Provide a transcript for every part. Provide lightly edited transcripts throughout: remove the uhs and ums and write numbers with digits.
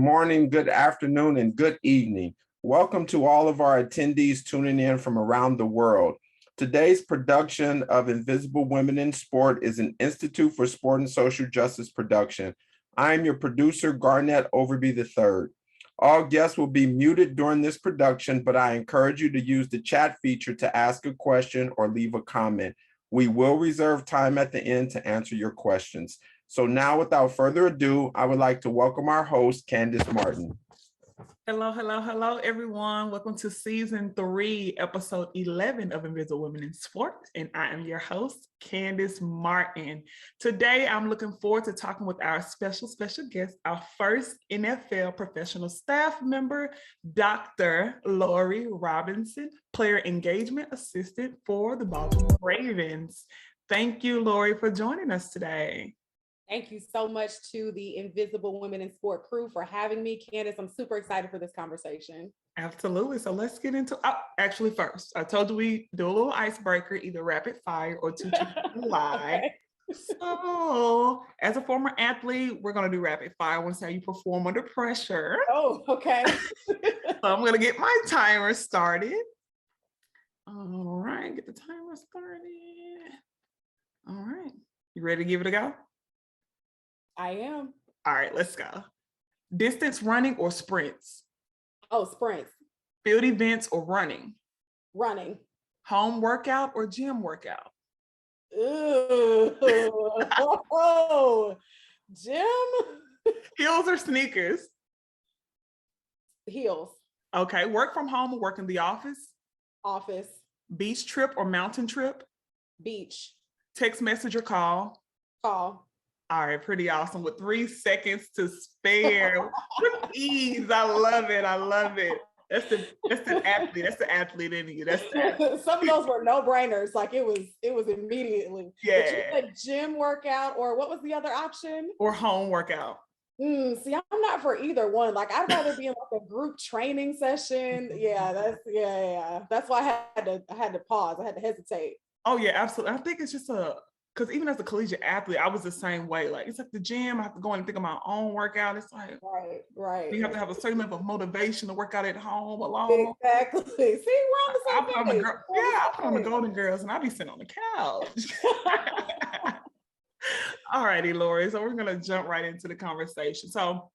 morning, good afternoon, and good evening. Welcome to all of our attendees tuning in from around the world. Today's production of Invisible Women in Sport is an Institute for Sport and Social Justice production. I am your producer, Garnett Overby III. All guests will be muted during this production, but I encourage you to use the chat feature to ask a question or leave a comment. We will reserve time at the end to answer your questions. So now, without further ado, I would like to welcome our host, Candace Martin. Hello, everyone. Welcome to season 3, episode 11 of Invisible Women in Sport. And I am your host, Candace Martin. Today, I'm looking forward to talking with our special guest, our first NFL professional staff member, Dr. Laurie Robinson, player engagement assistant for the Baltimore Ravens. Thank you, Laurie, for joining us today. Thank you so much to the Invisible Women in Sport crew for having me. Candace, I'm super excited for this conversation. Absolutely. So let's get into, actually first, I told you we do a little icebreaker, either rapid fire or two lie. Okay. So as a former athlete, we're going to do rapid fire. I want to see how you perform under pressure. Oh, okay. So I'm going to get my timer started. All right, get the timer started. All right. You ready to give it a go? I am. All right, let's go. Distance running or sprints? Oh, sprints. Field events or running? Running. Home workout or gym workout? Ooh. Oh, gym? Heels or sneakers? Heels. Okay, work from home or work in the office? Office. Beach trip or mountain trip? Beach. Text message or call? Call. All right, pretty awesome. With 3 seconds to spare. With ease. I love it. That's the athlete. That's the athlete in you. That's the athlete. Some of those were no-brainers. Like it was immediately. Yeah. But you said gym workout, or what was the other option? Or home workout. See, I'm not for either one. Like I'd rather be in like a group training session. Yeah. That's why I had to pause. I had to hesitate. Oh yeah, absolutely. I think it's just because even as a collegiate athlete, I was the same way. Like it's like the gym, I have to go and think of my own workout. It's like right. You have to have a certain level of motivation to work out at home alone. Exactly. See, we're on the same page. I put on the Golden Girls and I be sitting on the couch. All righty, Laurie. So we're gonna jump right into the conversation. So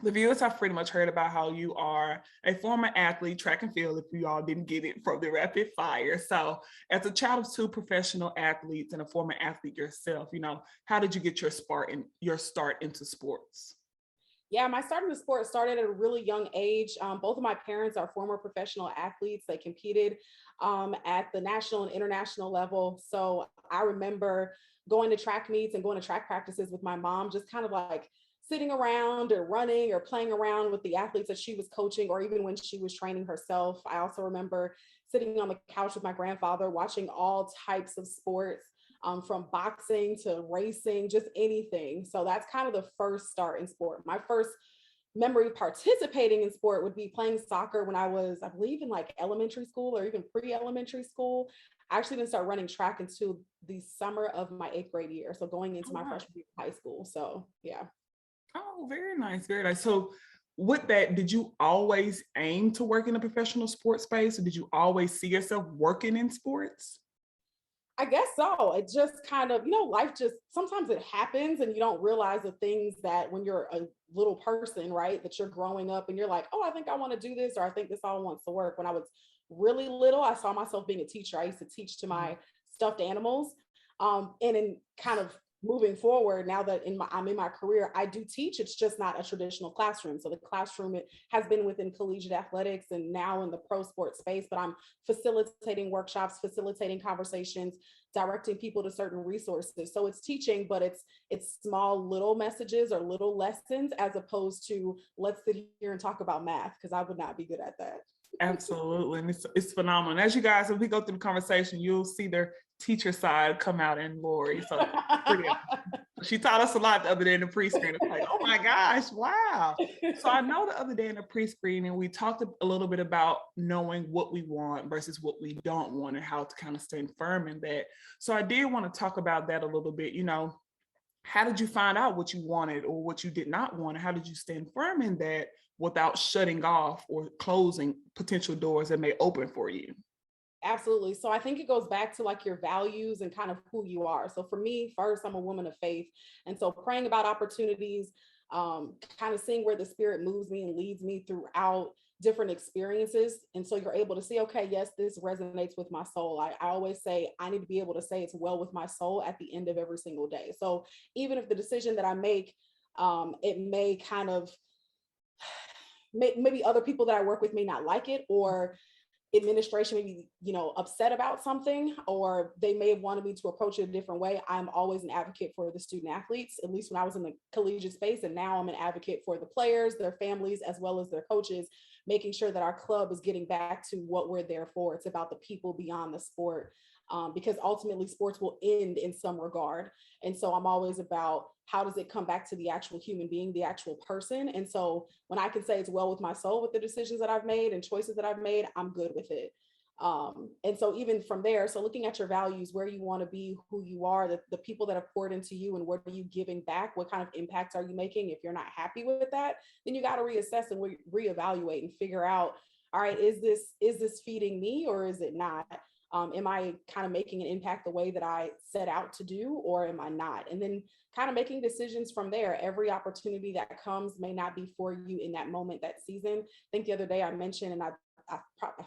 the viewers have pretty much heard about how you are a former athlete, track and field, if you all didn't get it from the rapid fire. So as a child of 2 professional athletes and a former athlete yourself, how did you get your start into sports? Yeah, my start into sports started at a really young age. Both of my parents are former professional athletes. They competed at the national and international level. So I remember going to track meets and going to track practices with my mom, just kind of like sitting around or running or playing around with the athletes that she was coaching, or even when she was training herself. I also remember sitting on the couch with my grandfather, watching all types of sports, from boxing to racing, just anything. So that's kind of the first start in sport. My first memory participating in sport would be playing soccer when I was, I believe, in like elementary school or even pre-elementary school. I actually didn't start running track until the summer of my 8th grade year. So going into my freshman year of high school. So yeah. Oh, very nice, very nice. So with that, did you always aim to work in a professional sports space, or did you always see yourself working in sports? I guess so. It just kind of, life just, sometimes it happens and you don't realize the things that when you're a little person, right, that you're growing up and you're like, oh, I think I want to do this, or I think this all wants to work. When I was really little, I saw myself being a teacher. I used to teach to my stuffed animals. And in kind of moving forward, now that I'm in my career, I do teach. It's just not a traditional classroom. So the classroom, it has been within collegiate athletics and now in the pro sport space, but I'm facilitating workshops, facilitating conversations, directing people to certain resources. So it's teaching, but it's small little messages or little lessons, as opposed to let's sit here and talk about math, because I would not be good at that. Absolutely. And it's phenomenal. And as you guys, as we go through the conversation, you'll see their teacher side come out in Laurie. So she taught us a lot the other day in the pre-screen. It's like, oh my gosh, wow. So I know the other day in the pre-screening, we talked a little bit about knowing what we want versus what we don't want and how to kind of stay firm in that. So I did want to talk about that a little bit. how did you find out what you wanted or what you did not want? How did you stand firm in that without shutting off or closing potential doors that may open for you? Absolutely. So I think it goes back to like your values and kind of who you are. So for me, first, I'm a woman of faith. And so praying about opportunities, kind of seeing where the spirit moves me and leads me throughout different experiences. And so you're able to see, okay, yes, this resonates with my soul. I always say I need to be able to say it's well with my soul at the end of every single day. So even if the decision that I make, it may kind of, maybe other people that I work with may not like it, or administration may be, upset about something, or they may have wanted me to approach it a different way. I'm always an advocate for the student athletes, at least when I was in the collegiate space. And now I'm an advocate for the players, their families, as well as their coaches, making sure that our club is getting back to what we're there for. It's about the people beyond the sport. Because ultimately sports will end in some regard. And so I'm always about how does it come back to the actual human being, the actual person. And so when I can say it's well with my soul with the decisions that I've made and choices that I've made, I'm good with it. And so even from there, so looking at your values, where you want to be, who you are, the people that have poured into you, and what are you giving back? What kind of impact are you making? If you're not happy with that, then you got to reassess and reevaluate and figure out, all right, is this feeding me or is it not? Am I kind of making an impact the way that I set out to do, or am I not? And then kind of making decisions from there. Every opportunity that comes may not be for you in that moment, that season. I think the other day I mentioned, and I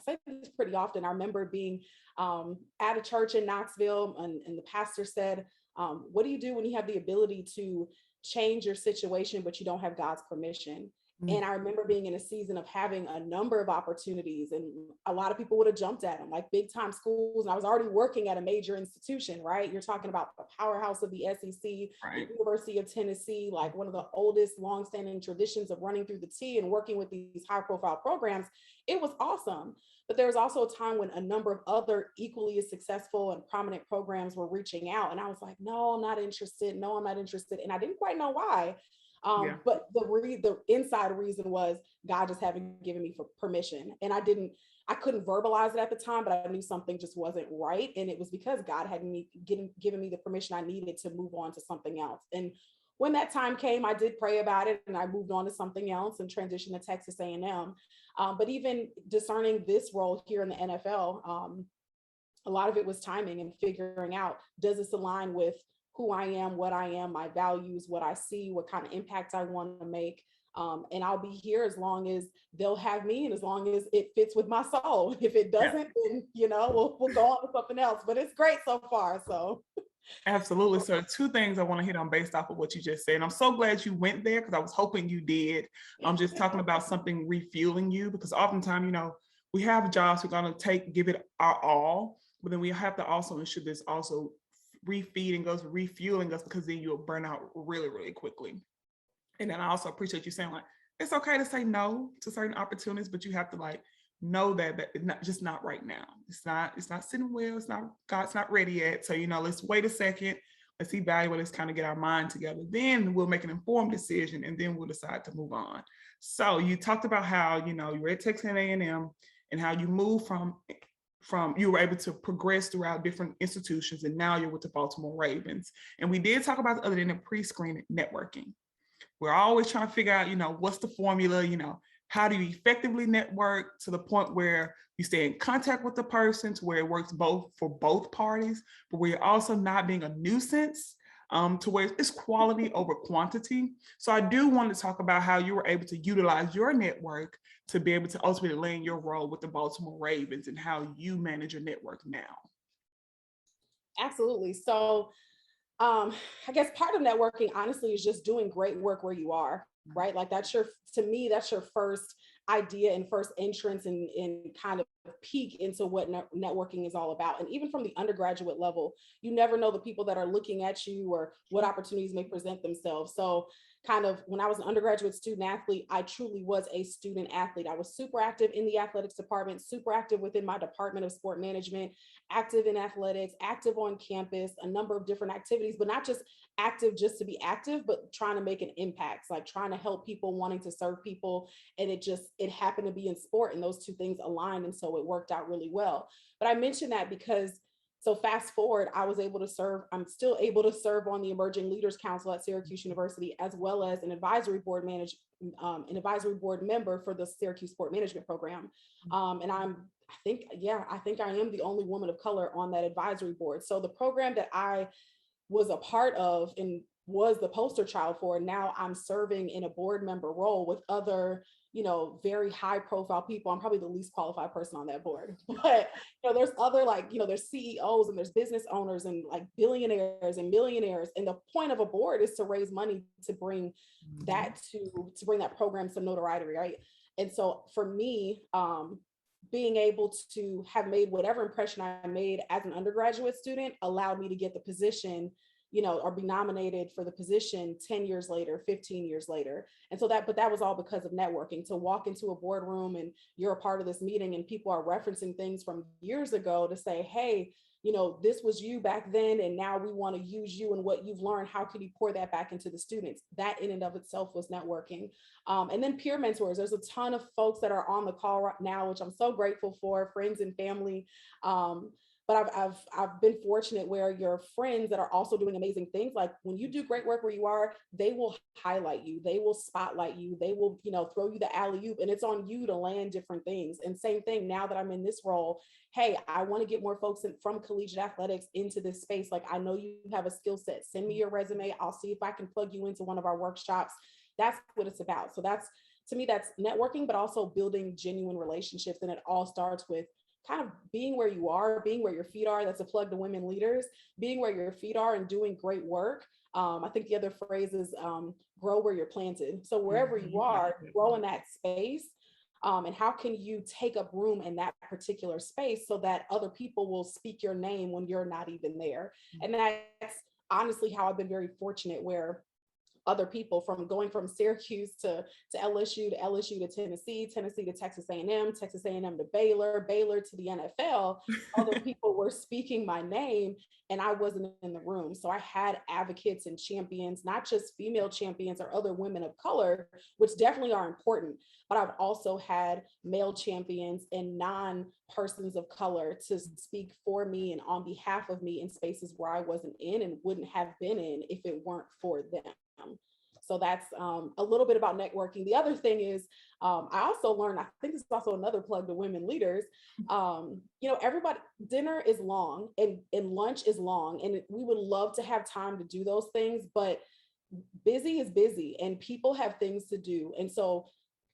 say this pretty often, I remember being at a church in Knoxville, and the pastor said, what do you do when you have the ability to change your situation, but you don't have God's permission? And I remember being in a season of having a number of opportunities, and a lot of people would have jumped at them, like big time schools. And I was already working at a major institution, right? You're talking about the powerhouse of the SEC, Right. the University of Tennessee, like one of the oldest longstanding traditions of running through the T and working with these high profile programs. It was awesome. But there was also a time when a number of other equally as successful and prominent programs were reaching out. And I was like, no, I'm not interested. No, I'm not interested. And I didn't quite know why. Yeah. But the inside reason was God just having given me permission. And I couldn't verbalize it at the time, but I knew something just wasn't right. And it was because God had given me the permission I needed to move on to something else. And when that time came, I did pray about it, and I moved on to something else and transitioned to Texas A&M. But even discerning this role here in the NFL, a lot of it was timing and figuring out, does this align with who I am, what I am, my values, what I see, what kind of impact I want to make. And I'll be here as long as they'll have me, and as long as it fits with my soul. If it doesn't, then we'll go on to something else. But it's great so far. So Absolutely. So 2 things I want to hit on based off of what you just said. And I'm so glad you went there, because I was hoping you did. I'm just talking about something refueling you, because oftentimes, we have jobs we're going to give it our all, but then we have to also ensure this also refeeding us, refueling us, because then you'll burn out really, really quickly. And then I also appreciate you saying, like, it's okay to say no to certain opportunities, but you have to know that it's not just not right now. It's not sitting well. God's not ready yet. So, let's wait a second. Let's evaluate. Let's kind of get our mind together. Then we'll make an informed decision, and then we'll decide to move on. So you talked about how, you were at Texas A&M, and how you moved from you were able to progress throughout different institutions, and now you're with the Baltimore Ravens. And we did talk about the other than the pre-screen networking. We're always trying to figure out, what's the formula, how do you effectively network to the point where you stay in contact with the person to where it works for both parties, but where you're also not being a nuisance, to where it's quality over quantity. So I do want to talk about how you were able to utilize your network to be able to ultimately land your role with the Baltimore Ravens, and how you manage your network now. absolutely. So I guess part of networking, honestly, is just doing great work where you are, right? Like to me, that's your first idea and first entrance in kind of peek into what networking is all about. And even from the undergraduate level, you never know the people that are looking at you or what opportunities may present themselves. So kind of when I was an undergraduate student athlete, I truly was a student athlete. I was super active in the athletics department, super active within my department of sport management, active in athletics, active on campus, a number of different activities, but not just active just to be active, but trying to make an impact, like trying to help people, wanting to serve people. And it happened to be in sport, and those two things aligned. And so it worked out really well. But I mentioned that because So fast forward, I'm still able to serve on the Emerging Leaders Council at Syracuse University, as well as an advisory board member for the Syracuse Sport Management Program. And I think I am the only woman of color on that advisory board. So the program that I was a part of and was the poster child for, now I'm serving in a board member role with other, very high profile people. I'm probably the least qualified person on that board, but there's other, there's CEOs and there's business owners and like billionaires and millionaires. And the point of a board is to raise money to bring that to bring that program some notoriety, right? And so for me, being able to have made whatever impression I made as an undergraduate student allowed me to get the position, or be nominated for the position 10 years later, 15 years later. And so but that was all because of networking. To walk into a boardroom and you're a part of this meeting and people are referencing things from years ago to say, hey, this was you back then, and now we want to use you and what you've learned. How can you pour that back into the students? That in and of itself was networking. And then peer mentors. There's a ton of folks that are on the call right now, which I'm so grateful for, friends and family. But I've been fortunate where your friends that are also doing amazing things, like when you do great work where you are, they will highlight you, they will spotlight you, they will, throw you the alley-oop, and it's on you to land different things. And same thing now that I'm in this role, hey, I want to get more folks from collegiate athletics into this space. Like, I know you have a skill set, send me your resume, I'll see if I can plug you into one of our workshops. That's what it's about. So to me, that's networking, but also building genuine relationships. And it all starts with kind of being where you are, being where your feet are. That's a plug to women leaders, being where your feet are and doing great work. I think the other phrase is grow where you're planted. So wherever you are, grow in that space. And how can you take up room in that particular space so that other people will speak your name when you're not even there? And that's honestly how I've been very fortunate, where other people going from Syracuse to LSU, to Tennessee to Texas A&M, to Baylor to the NFL, other people were speaking my name and I wasn't in the room. So I had advocates and champions, not just female champions or other women of color, which definitely are important, but I've also had male champions and non-persons of color to speak for me and on behalf of me in spaces where I wasn't in and wouldn't have been in if it weren't for them. So that's a little bit about networking. The other thing is, I also learned, I think this is also another plug to women leaders, everybody, dinner is long and lunch is long, and we would love to have time to do those things, but busy is busy and people have things to do. And so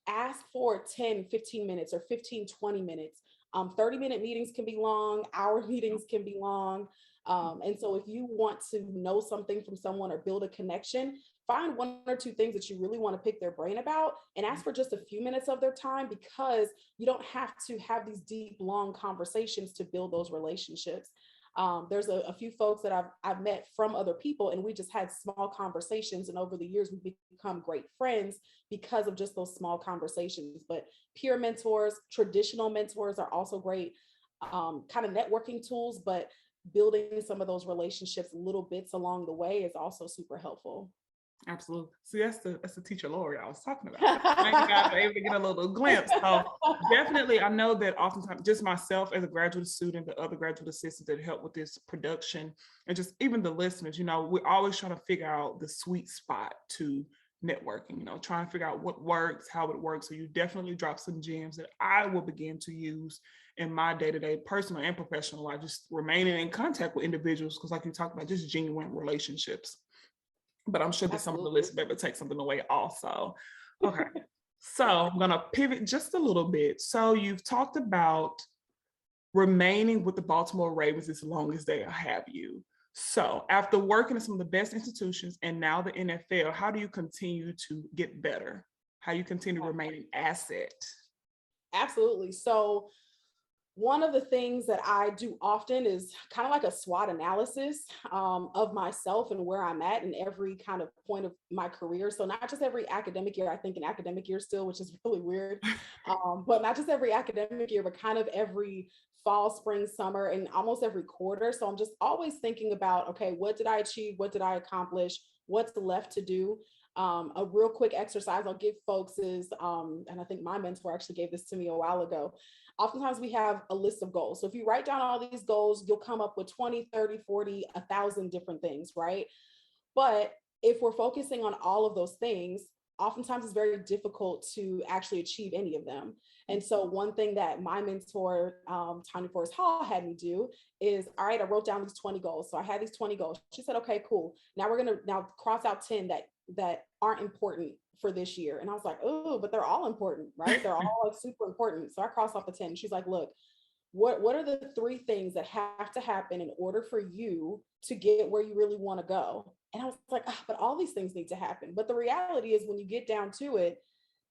ask for 10, 15 minutes or 15, 20 minutes. 30-minute meetings can be long, hour meetings can be long. And so if you want to know something from someone or build a connection, find one or two things that you really want to pick their brain about and ask for just a few minutes of their time, because you don't have to have these deep, long conversations to build those relationships. There's a few folks that I've met from other people, and we just had small conversations. And over the years, we've become great friends because of just those small conversations. But peer mentors, traditional mentors are also great kind of networking tools, but building some of those relationships, little bits along the way, is also super helpful. Absolutely. See, that's the teacher Laurie I was talking about. Thank you guys for able to get a little glimpse. So definitely, I know that oftentimes, just myself as a graduate student, the other graduate assistants that help with this production, and just even the listeners, we're always trying to figure out the sweet spot to networking, trying to figure out what works, how it works. So you definitely drop some gems that I will begin to use in my day-to-day personal and professional life, just remaining in contact with individuals, because like you talked about, just genuine relationships. But I'm sure that some of the listeners maybe take something away also. Okay. So I'm going to pivot just a little bit. So you've talked about remaining with the Baltimore Ravens as long as they have you. So after working at some of the best institutions and now the NFL, how do you continue to get better? How do you continue to remain an asset? Absolutely. So one of the things that I do often is kind of like a SWOT analysis of myself and where I'm at in every kind of point of my career. So not just every academic year, I think an academic year still, which is really weird, but not just every academic year, but kind of every fall, spring, summer, and almost every quarter. So I'm just always thinking about, okay, what did I achieve? What did I accomplish? What's left to do? A real quick exercise I'll give folks is, and I think my mentor actually gave this to me a while ago, oftentimes we have a list of goals. So if you write down all these goals, you'll come up with 20, 30, 40, 1,000 different things, right? But if we're focusing on all of those things, oftentimes it's very difficult to actually achieve any of them. And so one thing that my mentor, Tanya Forrest Hall, had me do is, all right, I wrote down these 20 goals. So I had these 20 goals. She said, okay, cool. Now we're going to now cross out 10 that aren't important for this year. And I was like, oh, but they're all important, right? They're all like super important. So I crossed off the 10. She's like, look, what are the 3 things that have to happen in order for you to get where you really want to go? And I was like, but all these things need to happen. But the reality is, when you get down to it,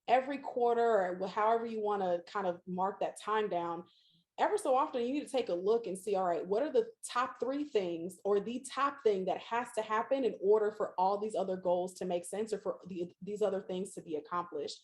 every quarter, or however you want to kind of mark that time down, ever so often you need to take a look and see, all right, what are the top 3 things, or the top thing that has to happen in order for all these other goals to make sense, or for these other things to be accomplished.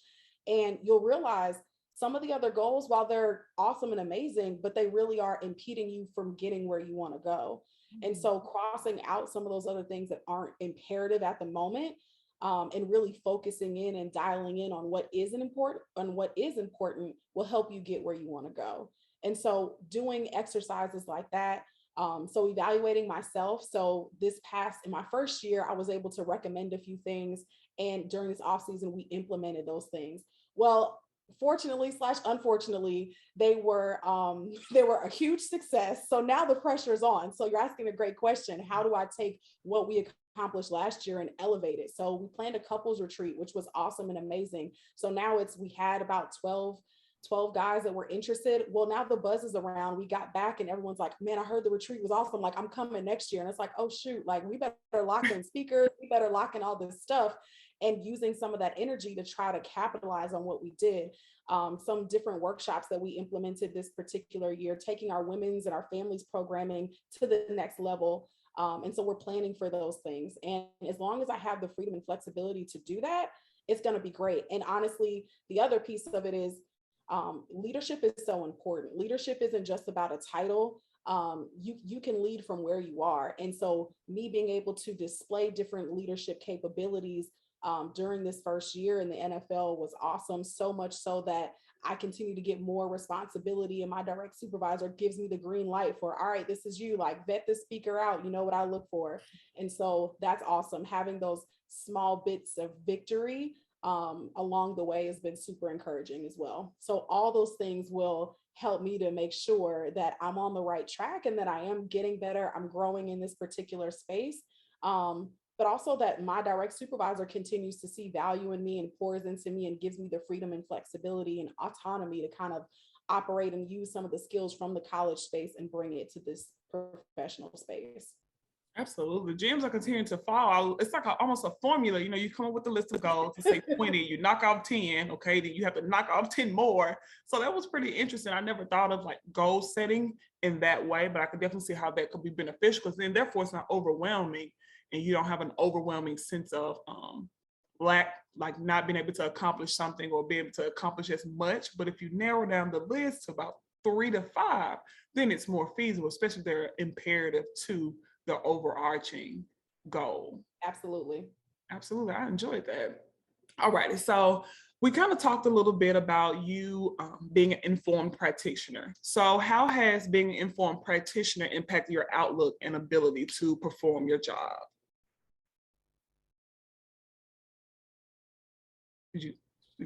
And you'll realize some of the other goals, while they're awesome and amazing, but they really are impeding you from getting where you want to go. And so crossing out some of those other things that aren't imperative at the moment, and really focusing in and dialing in on what is important will help you get where you want to go. And so doing exercises like that, so evaluating myself. So in my first year, I was able to recommend a few things. And during this off season, we implemented those things. Well, fortunately / unfortunately, they were a huge success. So now the pressure is on. So you're asking a great question. How do I take what we accomplished last year and elevate it? So we planned a couples retreat, which was awesome and amazing. So now we had about 12 guys that were interested. Well, now the buzz is around. We got back and everyone's like, man, I heard the retreat was awesome. Like, I'm coming next year. And it's like, oh shoot, like we better lock in speakers, we better lock in all this stuff, and using some of that energy to try to capitalize on what we did. Some different workshops that we implemented this particular year, taking our women's and our families programming to the next level. And so we're planning for those things. And as long as I have the freedom and flexibility to do that, it's going to be great. And honestly, the other piece of it is, leadership is so important. Leadership isn't just about a title. You can lead from where you are. And so me being able to display different leadership capabilities during this first year in the NFL was awesome. So much so that I continue to get more responsibility, and my direct supervisor gives me the green light for, all right, this is you, like, vet this speaker out. You know what I look for. And so that's awesome. Having those small bits of victory along the way has been super encouraging as well. So all those things will help me to make sure that I'm on the right track and that I am getting better. I'm growing in this particular space. But also that my direct supervisor continues to see value in me and pours into me and gives me the freedom and flexibility and autonomy to kind of operate and use some of the skills from the college space and bring it to this professional space. Absolutely. Gyms are continuing to fall. It's like almost a formula. You know, you come up with a list of goals, you say 20, you knock off 10, okay, then you have to knock off 10 more. So that was pretty interesting. I never thought of like goal setting in that way, but I could definitely see how that could be beneficial, because then therefore it's not overwhelming and you don't have an overwhelming sense of lack, like not being able to accomplish something or be able to accomplish as much. But if you narrow down the list to about 3 to 5, then it's more feasible, especially if they're imperative to the overarching goal. Absolutely. Absolutely. I enjoyed that. All righty. So we kind of talked a little bit about you being an informed practitioner. So how has being an informed practitioner impacted your outlook and ability to perform your job? Did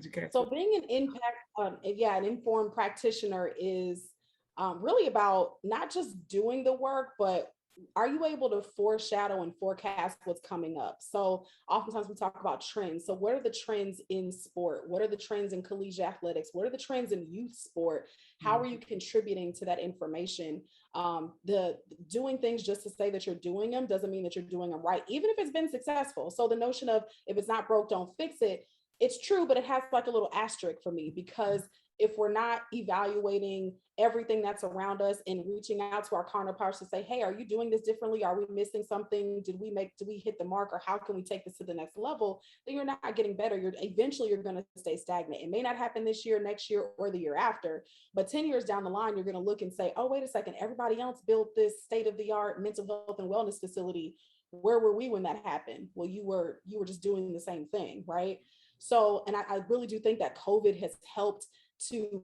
you catch So it? being an informed practitioner is really about not just doing the work, but are you able to foreshadow and forecast what's coming up? So oftentimes we talk about trends. So what are the trends in sport? What are the trends in collegiate athletics? What are the trends in youth sport? How are you contributing to that information? The doing things just to say that you're doing them doesn't mean that you're doing them right, even if it's been successful. So the notion of if it's not broke, don't fix it. It's true, but it has like a little asterisk for me, because if we're not evaluating everything that's around us and reaching out to our counterparts to say, hey, are you doing this differently? Are we missing something? Did we hit the mark, or how can we take this to the next level? Then you're not getting better. Eventually you're going to stay stagnant. It may not happen this year, next year, or the year after, but 10 years down the line, you're going to look and say, oh, wait a second, everybody else built this state-of-the-art mental health and wellness facility. Where were we when that happened? Well, you were just doing the same thing, right? So, and I really do think that COVID has helped to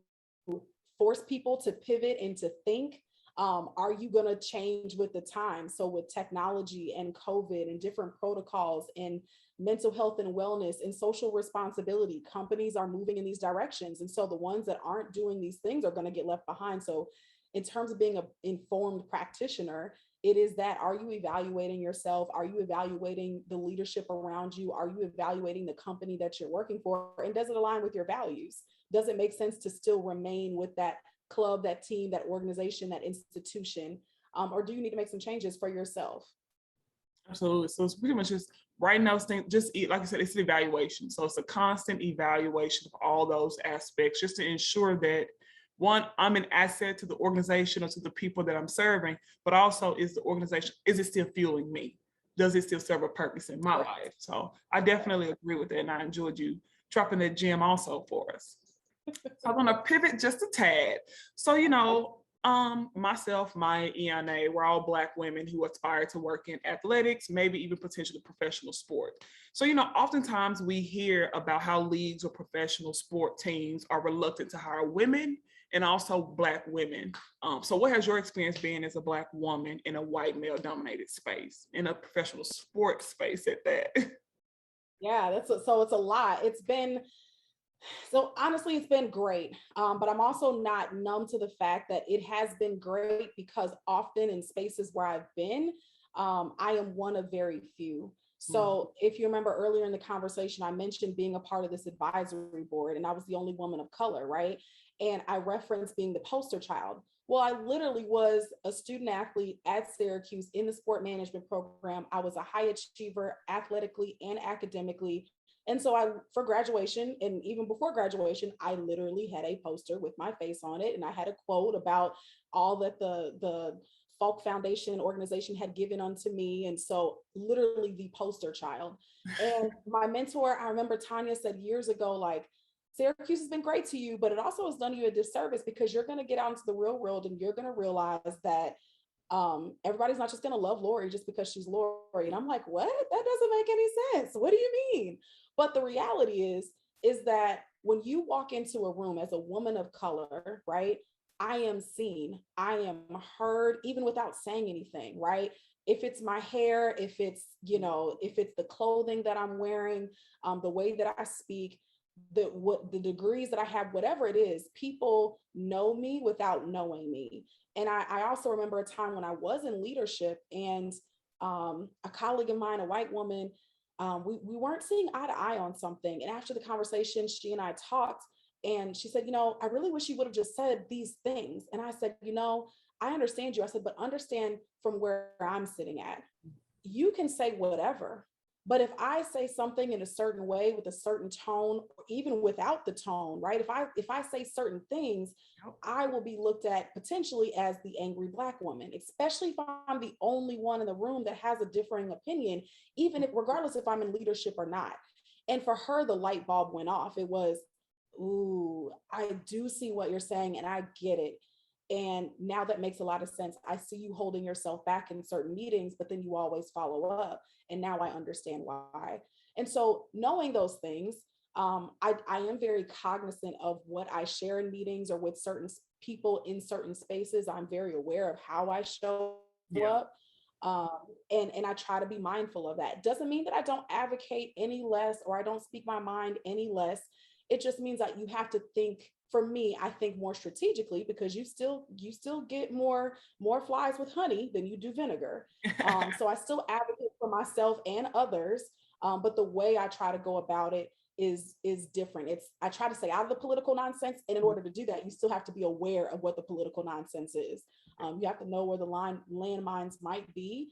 force people to pivot and to think? Are you going to change with the time? So with technology and COVID and different protocols and mental health and wellness and social responsibility, companies are moving in these directions. And so the ones that aren't doing these things are going to get left behind. So in terms of being an informed practitioner, it is that, are you evaluating yourself? Are you evaluating the leadership around you? Are you evaluating the company that you're working for? And does it align with your values? Does it make sense to still remain with that club, that team, that organization, that institution? Or do you need to make some changes for yourself? Absolutely. So it's pretty much just writing those things, just like I said, it's an evaluation. So it's a constant evaluation of all those aspects just to ensure that, one, I'm an asset to the organization or to the people that I'm serving, but also is the organization, is it still fueling me? Does it still serve a purpose in my life? So I definitely agree with that. And I enjoyed you dropping that gem also for us. So I'm going to pivot just a tad. So, myself, my ENA, we're all Black women who aspire to work in athletics, maybe even potentially professional sport. So, oftentimes we hear about how leagues or professional sport teams are reluctant to hire women and also Black women. So what has your experience been as a Black woman in a white male dominated space, in a professional sports space at that? Yeah, so it's a lot. So honestly, it's been great. But I'm also not numb to the fact that it has been great, because often in spaces where I've been, I am one of very few. So if you remember earlier in the conversation, I mentioned being a part of this advisory board, and I was the only woman of color, right? And I referenced being the poster child. Well, I literally was a student athlete at Syracuse in the sport management program. I was a high achiever athletically and academically. And so for graduation, and even before graduation, I literally had a poster with my face on it. And I had a quote about all that the Falk Foundation organization had given unto me. And so literally the poster child. And my mentor, I remember Tanya said years ago, like, Syracuse has been great to you, but it also has done you a disservice, because you're going to get out into the real world and you're going to realize that everybody's not just going to love Laurie just because she's Laurie. And I'm like, what? That doesn't make any sense. What do you mean? But the reality is that when you walk into a room as a woman of color, right, I am seen, I am heard, even without saying anything, right? If it's my hair, if it's the clothing that I'm wearing, the way that I speak, the degrees that I have, whatever it is, people know me without knowing me. And I also remember a time when I was in leadership, and a colleague of mine, a white woman, we weren't seeing eye to eye on something. And after the conversation, she and I talked, and she said, I really wish you would have just said these things. And I said, I understand you. I said, but understand from where I'm sitting at. You can say whatever, but if I say something in a certain way with a certain tone, or even without the tone, right? If I say certain things, I will be looked at potentially as the angry Black woman, especially if I'm the only one in the room that has a differing opinion, even if, regardless if I'm in leadership or not. And for her, the light bulb went off. It was, ooh, I do see what you're saying, and I get it. And now that makes a lot of sense. I see you holding yourself back in certain meetings, but then you always follow up. And now I understand why. And so knowing those things, I am very cognizant of what I share in meetings or with certain people in certain spaces. I'm very aware of how I show up. And I try to be mindful of that. Doesn't mean that I don't advocate any less, or I don't speak my mind any less. It just means that you have to think. For me, I think more strategically, because you still get more flies with honey than you do vinegar. So I still advocate for myself and others, but the way I try to go about it is different. I try to stay out of the political nonsense, and in order to do that, you still have to be aware of what the political nonsense is. You have to know where the landmines might be.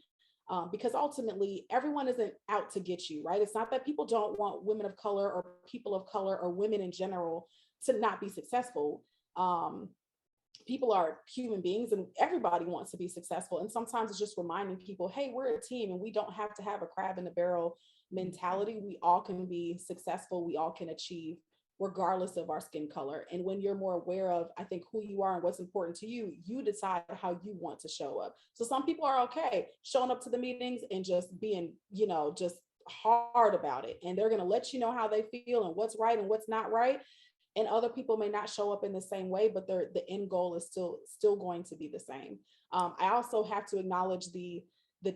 Because ultimately everyone isn't out to get you, right? It's not that people don't want women of color or people of color or women in general to not be successful. People are human beings, and everybody wants to be successful. And sometimes it's just reminding people, hey, we're a team, and we don't have to have a crab in the barrel mentality. We all can be successful. We all can achieve, regardless of our skin color. And when you're more aware of, I think, who you are and what's important to you, you decide how you want to show up. So some people are okay showing up to the meetings and just being, just hard about it. And they're going to let you know how they feel and what's right and what's not right. and other people may not show up in the same way, but the end goal is still going to be the same. I also have to acknowledge the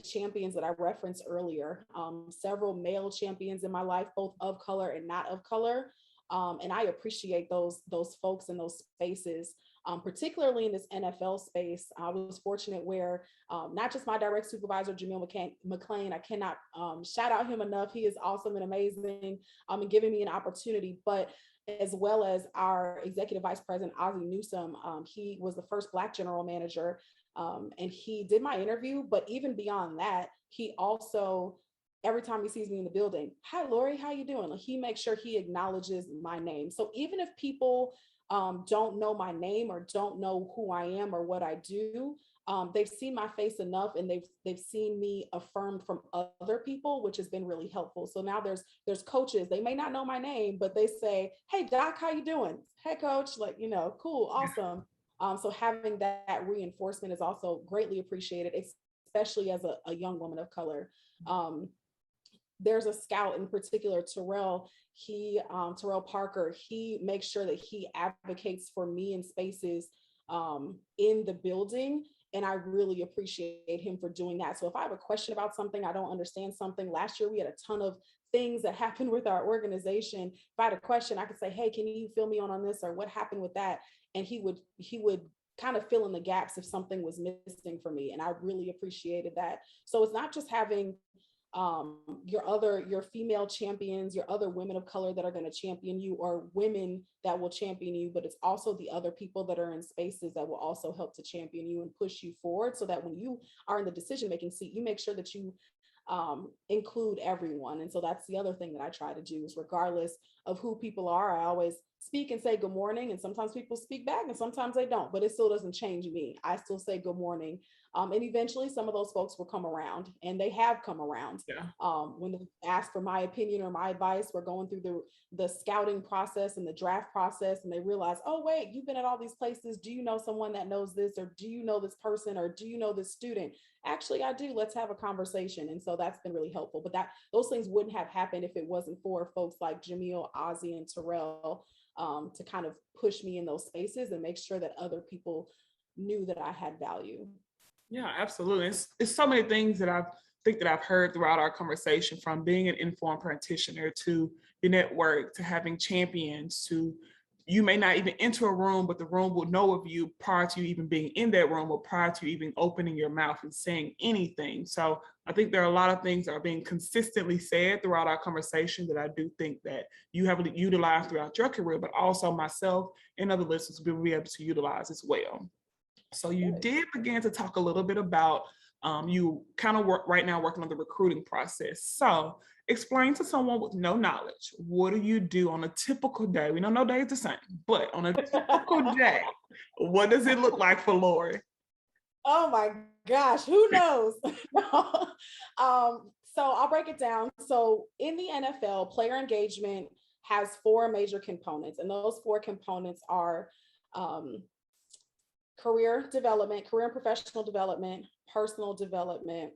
champions that I referenced earlier. Several male champions in my life, both of color and not of color. And I appreciate those folks in those spaces, particularly in this NFL space. I was fortunate where not just my direct supervisor, Jamil McClain, I cannot shout out him enough. He is awesome and amazing, and giving me an opportunity, but as well as our executive vice president, Ozzie Newsome. He was the first Black general manager, and he did my interview. But even beyond that, he also, every time he sees me in the building, "Hi, Laurie, how you doing?" Like, he makes sure he acknowledges my name. So even if people don't know my name or don't know who I am or what I do, they've seen my face enough, and they've seen me affirmed from other people, which has been really helpful. So now there's coaches, they may not know my name, but they say, "Hey Doc, how you doing? Hey coach," like, cool, awesome. So having that reinforcement is also greatly appreciated, especially as a young woman of color. There's a scout in particular, Terrell Parker. He makes sure that he advocates for me in spaces in the building. And I really appreciate him for doing that. So if I have a question about something, I don't understand something. Last year, we had a ton of things that happened with our organization. If I had a question, I could say, "Hey, can you fill me on this?" Or, "What happened with that?" And he would kind of fill in the gaps if something was missing for me. And I really appreciated that. So it's not just having your female champions, your other women of color that are going to champion you, or women that will champion you, but it's also the other people that are in spaces that will also help to champion you and push you forward, so that when you are in the decision-making seat, you make sure that you include everyone. And so that's the other thing that I try to do, is regardless of who people are, I always speak and say good morning. And sometimes people speak back and sometimes they don't, but it still doesn't change me. I still say good morning. And eventually some of those folks will come around, and they have come around. Yeah. When they ask for my opinion or my advice, we're going through the scouting process and the draft process, and they realize, "Oh, wait, you've been at all these places. Do you know someone that knows this? Or do you know this person? Or do you know this student?" "Actually, I do. Let's have a conversation." And so that's been really helpful. But those things wouldn't have happened if it wasn't for folks like Jamil, Ozzie, and Terrell to kind of push me in those spaces and make sure that other people knew that I had value. Yeah, absolutely. It's so many things that I think that I've heard throughout our conversation, from being an informed practitioner to your network, to having champions, to you may not even enter a room, but the room will know of you prior to you even being in that room, or prior to you even opening your mouth and saying anything. So I think there are a lot of things that are being consistently said throughout our conversation that I do think that you have utilized throughout your career, but also myself and other listeners will be able to utilize as well. So you did begin to talk a little bit about you kind of work right now working on the recruiting process. So explain to someone with no knowledge, what do you do on a typical day? We know no day is the same, but on a typical day, what does it look like for Laurie? Oh my gosh, who knows? So I'll break it down. So in the NFL, player engagement has 4 major components, and those 4 components are career development, career and professional development, personal development.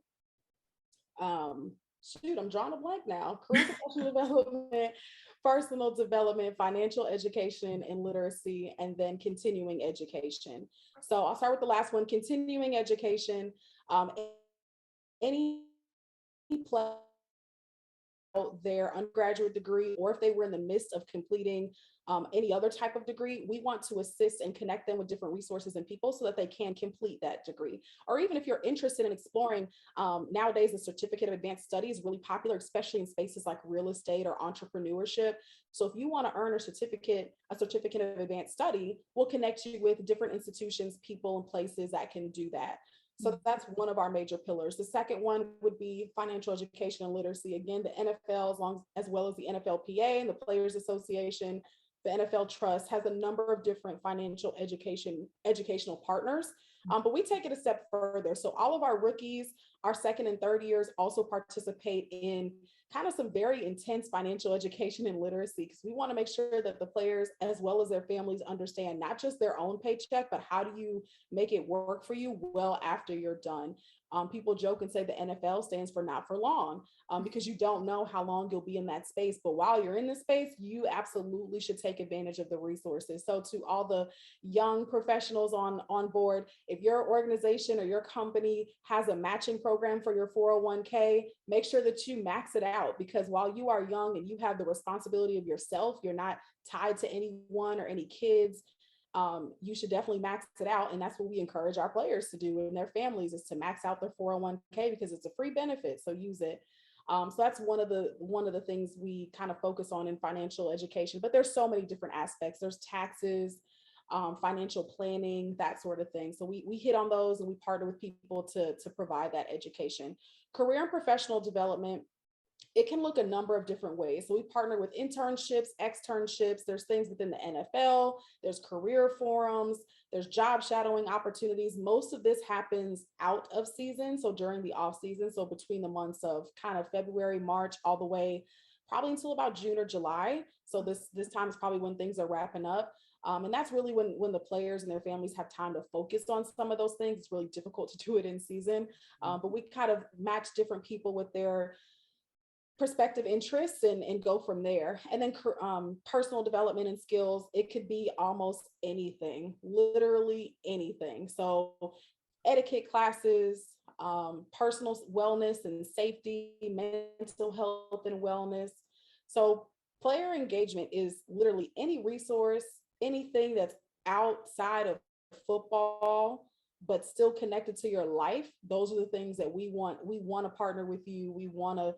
I'm drawing a blank now. Career and professional development, personal development, financial education and literacy, and then continuing education. So I'll start with the last one, continuing education. Any player, their undergraduate degree, or if they were in the midst of completing any other type of degree, we want to assist and connect them with different resources and people so that they can complete that degree. Or even if you're interested in exploring, nowadays the certificate of advanced study is really popular, especially in spaces like real estate or entrepreneurship. So if you want to earn a certificate of advanced study, we'll connect you with different institutions, people, and places that can do that. So that's one of our major pillars. The second one would be financial education and literacy. Again, the NFL, as well as the NFLPA and the Players Association, the NFL Trust has a number of different financial educational partners, but we take it a step further. So all of our rookies, our second and third years also participate in kind of some very intense financial education and literacy, because we want to make sure that the players, as well as their families, understand not just their own paycheck, but how do you make it work for you well after you're done. People joke and say the NFL stands for not for long, because you don't know how long you'll be in that space. But while you're in this space, you absolutely should take advantage of the resources. So to all the young professionals on board, if your organization or your company has a matching program for your 401k, make sure that you max it out, because while you are young and you have the responsibility of yourself, you're not tied to anyone or any kids. You should definitely max it out. And that's what we encourage our players to do and their families, is to max out their 401k, because it's a free benefit. So use it. So that's one of the things we kind of focus on in financial education. But there's so many different aspects. There's taxes, financial planning, that sort of thing. So we hit on those, and we partner with people to provide that education. Career and professional development, it can look a number of different ways. So we partner with internships, externships. There's things within the NFL, there's career forums, there's job shadowing opportunities. Most of this happens out of season, so during the off season, so between the months of kind of February, March, all the way probably until about June or July. So this time is probably when things are wrapping up. And that's really when the players and their families have time to focus on some of those things. It's really difficult to do it in season, but we kind of match different people with their perspective interests and go from there. And then personal development and skills, it could be almost anything, literally anything. So etiquette classes, personal wellness and safety, mental health and wellness. So player engagement is literally any resource, anything that's outside of football but still connected to your life. Those are the things that we want to partner with you. We want to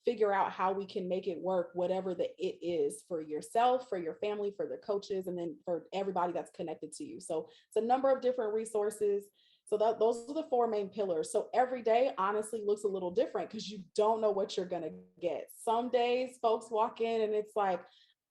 figure out how we can make it work, whatever the it is, for yourself, for your family, for the coaches, and then for everybody that's connected to you. So it's a number of different resources. So those are the four main pillars. So every day honestly looks a little different, because you don't know what you're going to get. Some days folks walk in and it's like,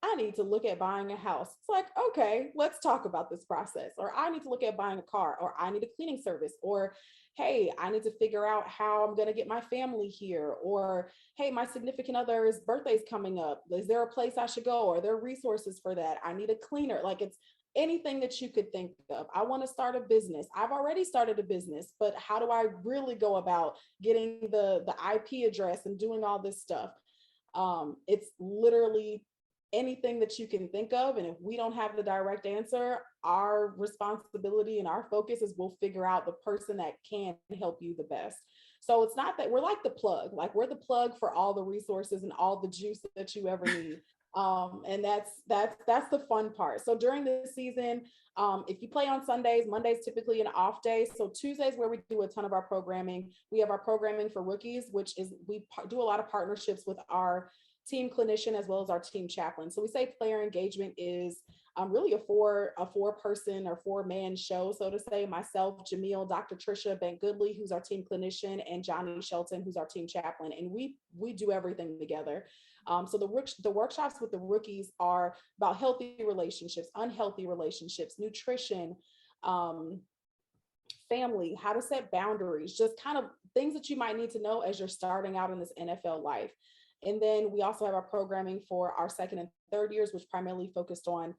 I need to look at buying a house. It's like, okay, let's talk about this process. Or I need to look at buying a car, or I need a cleaning service, or hey, I need to figure out how I'm going to get my family here, or hey, my significant other's birthday's coming up. Is there a place I should go? Are there resources for that? I need a cleaner. Like, it's anything that you could think of. I want to start a business. I've already started a business, but how do I really go about getting the IP address and doing all this stuff? It's literally anything that you can think of. And if we don't have the direct answer, our responsibility and our focus is we'll figure out the person that can help you the best. So it's not that we're like the plug, like we're the plug for all the resources and all the juice that you ever need. And that's the fun part. So during the season, if you play on Sundays, Monday's typically an off day. So Tuesdays, where we do a ton of our programming, we have our programming for rookies, which is we do a lot of partnerships with our team clinician as well as our team chaplain. So we say player engagement is really a four person or 4-man show, so to say. Myself, Jamil, Dr. Trisha Bank Goodley, who's our team clinician, and Johnny Shelton, who's our team chaplain, and we do everything together. So the workshops with the rookies are about healthy relationships, unhealthy relationships, nutrition, family, how to set boundaries, just kind of things that you might need to know as you're starting out in this NFL life. And then we also have our programming for our second and third years, which primarily focused on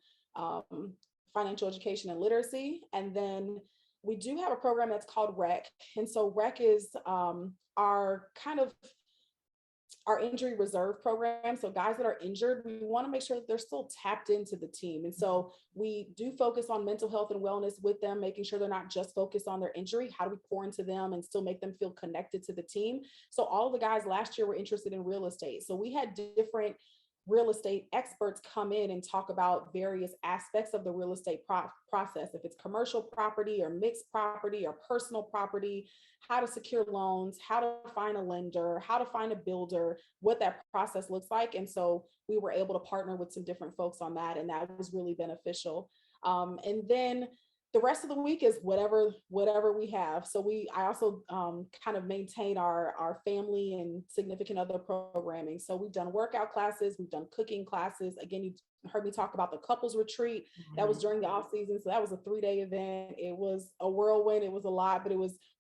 financial education and literacy. And then we do have a program that's called REC. And so REC is our kind of our injury reserve program. So guys that are injured, we want to make sure that they're still tapped into the team. And so we do focus on mental health and wellness with them, making sure they're not just focused on their injury. How do we pour into them and still make them feel connected to the team? So all of the guys last year were interested in real estate. So we had different real estate experts come in and talk about various aspects of the real estate process. If it's commercial property or mixed property or personal property, how to secure loans, how to find a lender, how to find a builder, what that process looks like. And so we were able to partner with some different folks on that, and that was really beneficial. And then the rest of the week is whatever we have. So I also kind of maintain our family and significant other programming. So we've done workout classes, we've done cooking classes. Again, you heard me talk about the couples retreat. That was during the off season. So that was a 3-day event. It was a whirlwind. It was a lot, but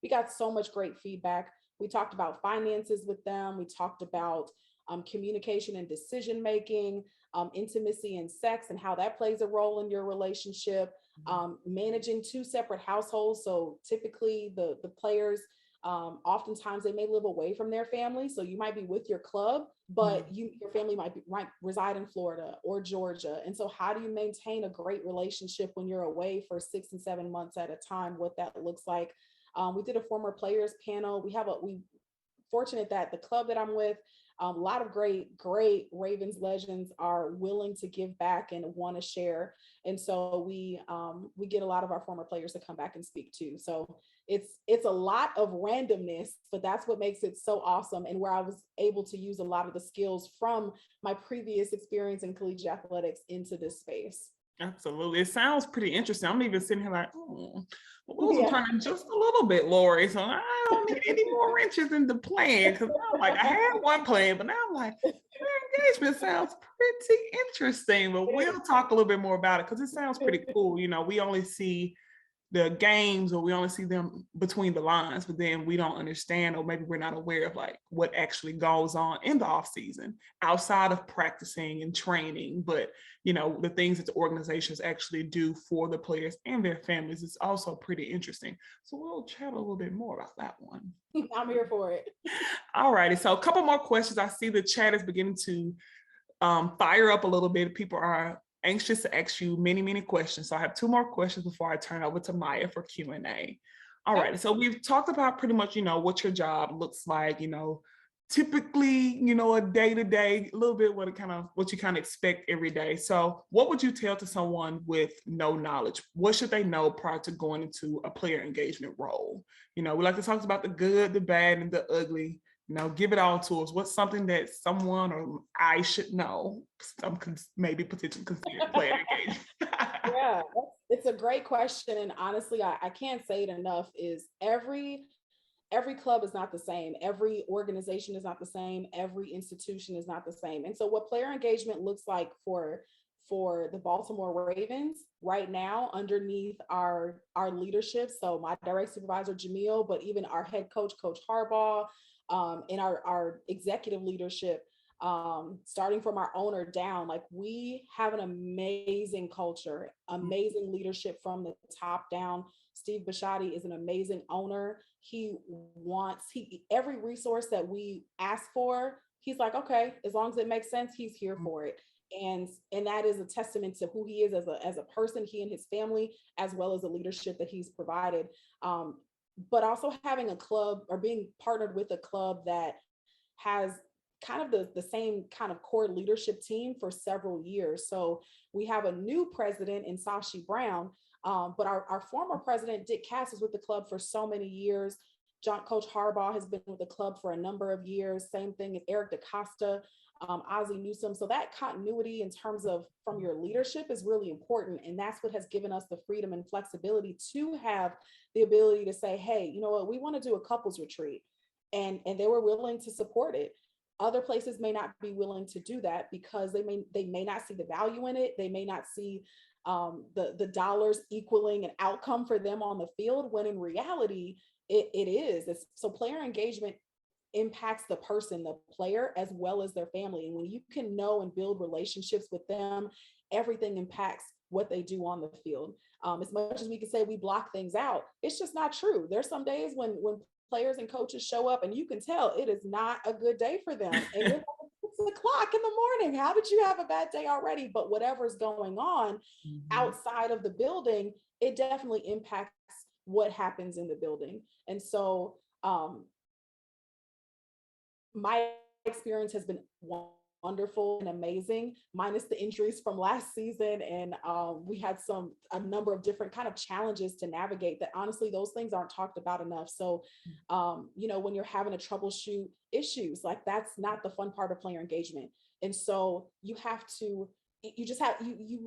we got so much great feedback We talked about finances with them. We talked about communication and decision making, intimacy and sex, and how that plays a role in your relationship. Managing two separate households. So typically the players, oftentimes they may live away from their family. So you might be with your club, but your family might reside in Florida or Georgia. And so how do you maintain a great relationship when you're away for 6 and 7 months at a time, what that looks like? We did a former players panel. We fortunate that the club that I'm with, a lot of great Ravens legends are willing to give back and want to share. And so we get a lot of our former players to come back and speak too. So it's a lot of randomness, but that's what makes it so awesome, and where I was able to use a lot of the skills from my previous experience in collegiate athletics into this space. Absolutely. It sounds pretty interesting. I'm even sitting here like, we'll turn just a little bit, Laurie. So I don't need any more wrenches in the plan, because I'm like, I had one plan, but now I'm like, engagement sounds pretty interesting. But we'll talk a little bit more about it, because it sounds pretty cool. You know, we only see the games, or we only see them between the lines, but then we don't understand, or maybe we're not aware of like what actually goes on in the off season outside of practicing and training. But you know, the things that the organizations actually do for the players and their families is also pretty interesting. So we'll chat a little bit more about that one. I'm here for it. All righty. So a couple more questions. I see the chat is beginning to fire up a little bit. People are anxious to ask you many questions. So I have 2 more questions before I turn over to Maya for Q&A. All right. So we've talked about pretty much, you know, what your job looks like, you know, typically, you know, a day-to-day, a little bit what you kind of expect every day. So what would you tell to someone with no knowledge? What should they know prior to going into a player engagement role? You know, we like to talk about the good, the bad, and the ugly. You know, give it all to us. What's something that someone or I should know? I'm maybe potentially consider player engagement. Yeah, it's a great question. And honestly, I can't say it enough, is every club is not the same. Every organization is not the same. Every institution is not the same. And so what player engagement looks like for the Baltimore Ravens right now, underneath our leadership. So my direct supervisor, Jamil, but even our head coach, Coach Harbaugh, and our executive leadership, starting from our owner down, like we have an amazing culture, amazing leadership from the top down. Steve Bisciotti is an amazing owner. He wants every resource that we ask for. He's like, okay, as long as it makes sense, he's here for it. And that is a testament to who he is as a person, he and his family, as well as the leadership that he's provided. But also having a club, or being partnered with a club that has kind of the same kind of core leadership team for several years. So we have a new president in Sashi Brown, but our former president, Dick Cass, is with the club for so many years. Coach Harbaugh has been with the club for a number of years. Same thing as Eric DaCosta, Ozzie Newsome. So that continuity in terms of from your leadership is really important. And that's what has given us the freedom and flexibility to have the ability to say, hey, you know what, we want to do a couples retreat. And they were willing to support it. Other places may not be willing to do that because they may not see the value in it. They may not see the dollars equaling an outcome for them on the field, when in reality, it is. So player engagement impacts the person, the player, as well as their family. And when you can know and build relationships with them, everything impacts what they do on the field. As much as we can say we block things out, it's just not true. There's some days when players and coaches show up and you can tell it is not a good day for them. And you're like, it's 6:00 in the morning. How did you have a bad day already? But whatever's going on outside of the building, it definitely impacts what happens in the building. And so my experience has been wonderful and amazing, minus the injuries from last season. And we had a number of different kind of challenges to navigate that honestly, those things aren't talked about enough. So, you know, when you're having to troubleshoot issues, like that's not the fun part of player engagement. And so you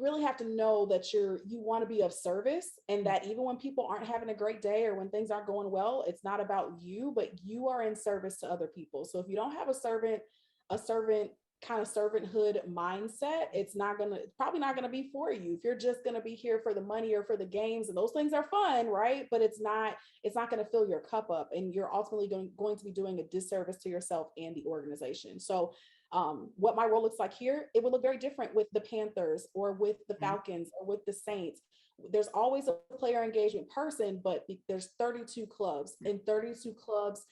really have to know that you want to be of service, and that even when people aren't having a great day or when things aren't going well, it's not about you, but you are in service to other people. So if you don't have a servant kind of servanthood mindset, probably not gonna be for you. If you're just gonna be here for the money or for the games, and those things are fun, right? But it's not gonna fill your cup up, and you're ultimately going to be doing a disservice to yourself and the organization. So what my role looks like here, it will look very different with the Panthers or with the Falcons or with the Saints. There's always a player engagement person, but there's 32 clubs, and 32 clubs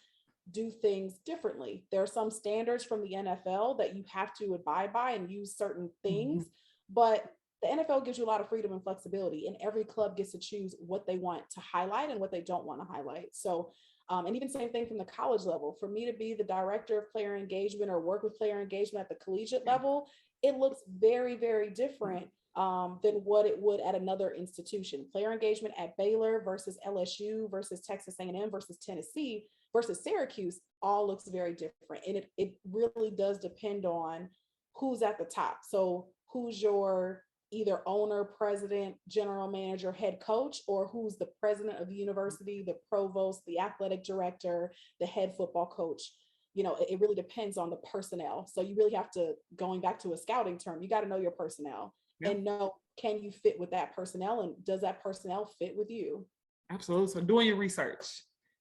do things differently. There are some standards from the NFL that you have to abide by and use certain things, but the NFL gives you a lot of freedom and flexibility, and every club gets to choose what they want to highlight and what they don't want to highlight. So, and even same thing from the college level. For me to be the director of player engagement or work with player engagement at the collegiate level, it looks very, very different than what it would at another institution. Player engagement at Baylor versus LSU versus Texas A&M versus Tennessee versus Syracuse all looks very different. And it really does depend on who's at the top. So who's your either owner, president, general manager, head coach, or who's the president of the university, the provost, the athletic director, the head football coach. You know, it really depends on the personnel. So you really have to, going back to a scouting term, you got to know your personnel and know, can you fit with that personnel, and does that personnel fit with you? Absolutely. So doing your research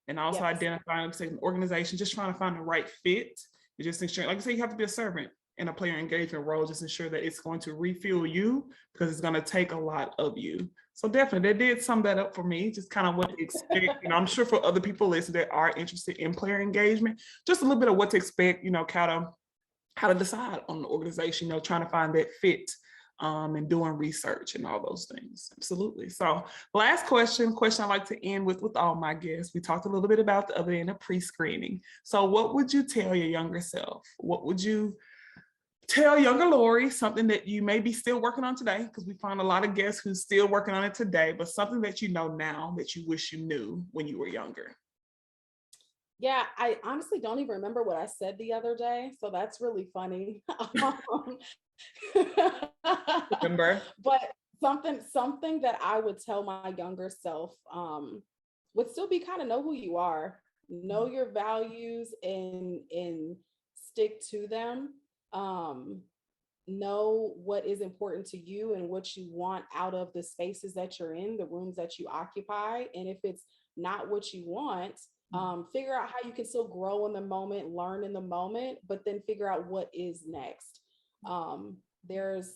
and also identifying an organization, just trying to find the right fit. You just ensure, like I say, you have to be a servant in a player engagement role, just ensure that it's going to refuel you, because it's going to take a lot of you. So definitely, that did sum that up for me, just kind of what to expect. You know, I'm sure for other people listening that are interested in player engagement, just a little bit of what to expect, you know, kind of how to decide on the organization, you know, trying to find that fit and doing research and all those things. Absolutely. So last question I like to end with all my guests. We talked a little bit about the other end of pre-screening. So what would you tell your younger self? What would you tell younger Laurie, something that you may be still working on today, because we find a lot of guests who's still working on it today, but something that you know now that you wish you knew when you were younger? Yeah, I honestly don't even remember what I said the other day, so that's really funny. Remember? But something that I would tell my younger self would still be kind of know who you are, know your values, and stick to them. Know what is important to you and what you want out of the spaces that you're in, the rooms that you occupy. And if it's not what you want, figure out how you can still grow in the moment, learn in the moment, but then figure out what is next. There's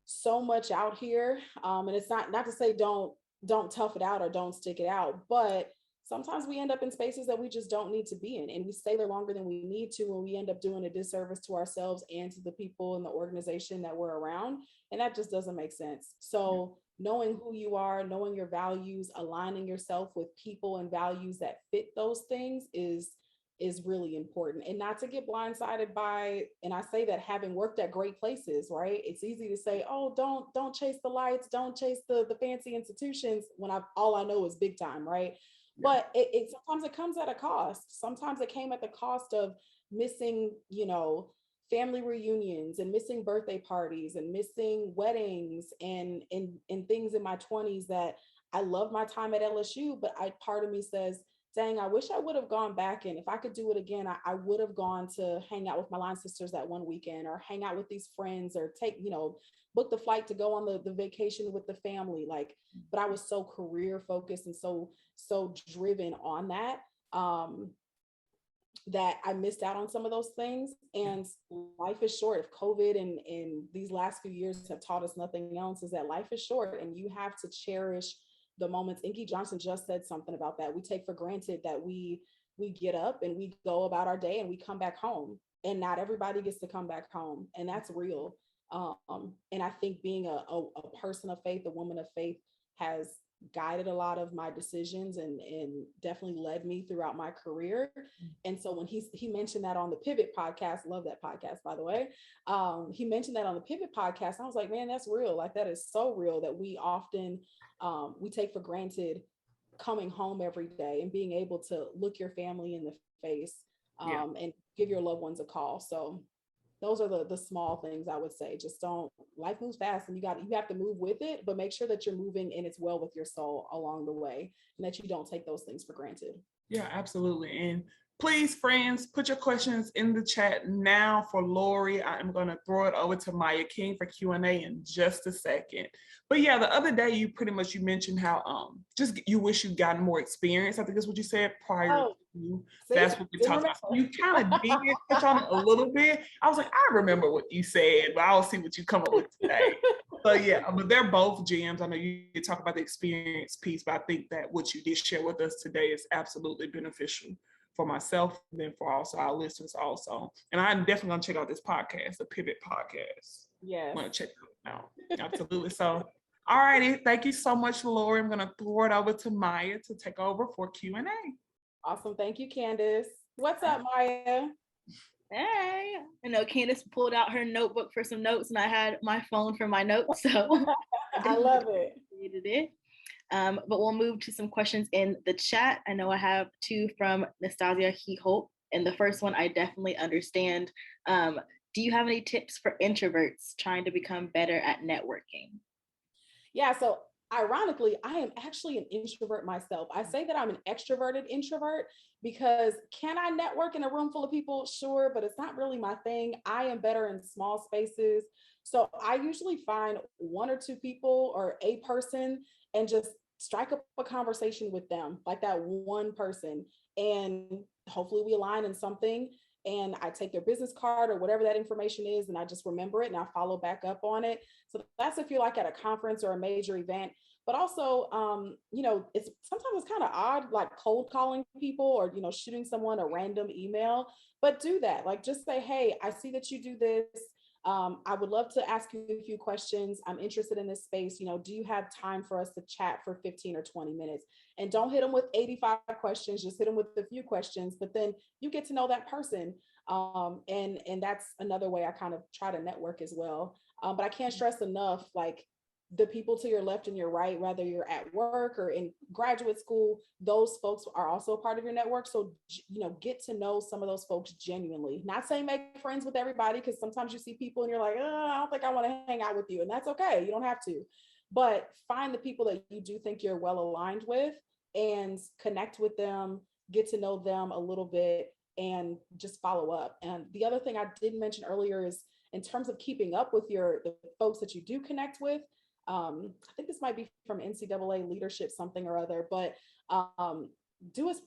so much out here, and it's not to say don't tough it out or don't stick it out, but sometimes we end up in spaces that we just don't need to be in, and we stay there longer than we need to, and we end up doing a disservice to ourselves and to the people in the organization that we're around, and that just doesn't make sense. So knowing who you are, knowing your values, aligning yourself with people and values that fit those things is really important, and not to get blindsided by, and I say that having worked at great places, right? It's easy to say, oh, don't chase the lights, don't chase the fancy institutions, when all I know is big time, right? But it sometimes it comes at a cost. Sometimes it came at the cost of missing, you know, family reunions and missing birthday parties and missing weddings and things in my 20s that I love my time at LSU, but part of me says, dang, I wish I would have gone back, and if I could do it again, I would have gone to hang out with my line sisters that one weekend, or hang out with these friends, or book the flight to go on the vacation with the family. Like, but I was so career focused and so driven on that, that I missed out on some of those things. And life is short. If COVID and these last few years have taught us nothing else, is that life is short, and you have to cherish the moments. Inky Johnson just said something about that. We take for granted that we get up and we go about our day and we come back home, and not everybody gets to come back home, and that's real. And I think being a person of faith, a woman of faith, has guided a lot of my decisions and definitely led me throughout my career. And so when he mentioned that on the Pivot podcast, love that podcast, by the way. He mentioned that on the Pivot podcast. I was like, man, that's real. Like, that is so real, that we often we take for granted coming home every day and being able to look your family in the face, and give your loved ones a call. So those are the small things I would say. Just life moves fast, and you have to move with it, but make sure that you're moving and it's well with your soul along the way, and that you don't take those things for granted. Yeah, absolutely. And Please, friends, put your questions in the chat now for Laurie. I am going to throw it over to Maya King for Q&A in just a second. But yeah, the other day you mentioned how just you wish you'd gotten more experience. I think that's what you said prior to you. That's what we talked about. You kind of did touch on it a little bit. I was like, I remember what you said, but I'll see what you come up with today. But yeah, but they're both gems. I know you talk about the experience piece, but I think that what you did share with us today is absolutely beneficial for myself and then for also our listeners also. And I'm definitely going to check out this podcast, the Pivot Podcast. Yes. I'm going to check it out. Absolutely. So, all righty. Thank you so much, Laurie. I'm going to throw it over to Maya to take over for Q&A. Awesome. Thank you, Candace. What's up, Maya? Hey, I know Candace pulled out her notebook for some notes and I had my phone for my notes. So I love it. But we'll move to some questions in the chat. I know I have two from Nastasia He-Hope. And the first one, I definitely understand. Do you have any tips for introverts trying to become better at networking? Yeah, so ironically, I am actually an introvert myself. I say that I'm an extroverted introvert because can I network in a room full of people? Sure, but it's not really my thing. I am better in small spaces. So I usually find one or two people or a person and just strike up a conversation with them, like that one person. And hopefully we align in something. And I take their business card or whatever that information is, and I just remember it and I follow back up on it. So that's if you're like at a conference or a major event. But also, it's sometimes it's kind of odd, like cold calling people or, shooting someone a random email. But do that. Like just say, hey, I see that you do this. I would love to ask you a few questions. I'm interested in this space. Do you have time for us to chat for 15 or 20 minutes? And don't hit them with 85 questions, just hit them with a few questions, but then you get to know that person. And that's another way I kind of try to network as well. But I can't stress enough, like the people to your left and your right, whether you're at work or in graduate school, those folks are also a part of your network. So, get to know some of those folks genuinely. Not saying make friends with everybody, because sometimes you see people and you're like, I don't think I want to hang out with you. And that's okay. You don't have to. But find the people that you do think you're well aligned with and connect with them, get to know them a little bit, and just follow up. And the other thing I didn't mention earlier is in terms of keeping up with the folks that you do connect with. I think this might be from NCAA leadership, something or other, but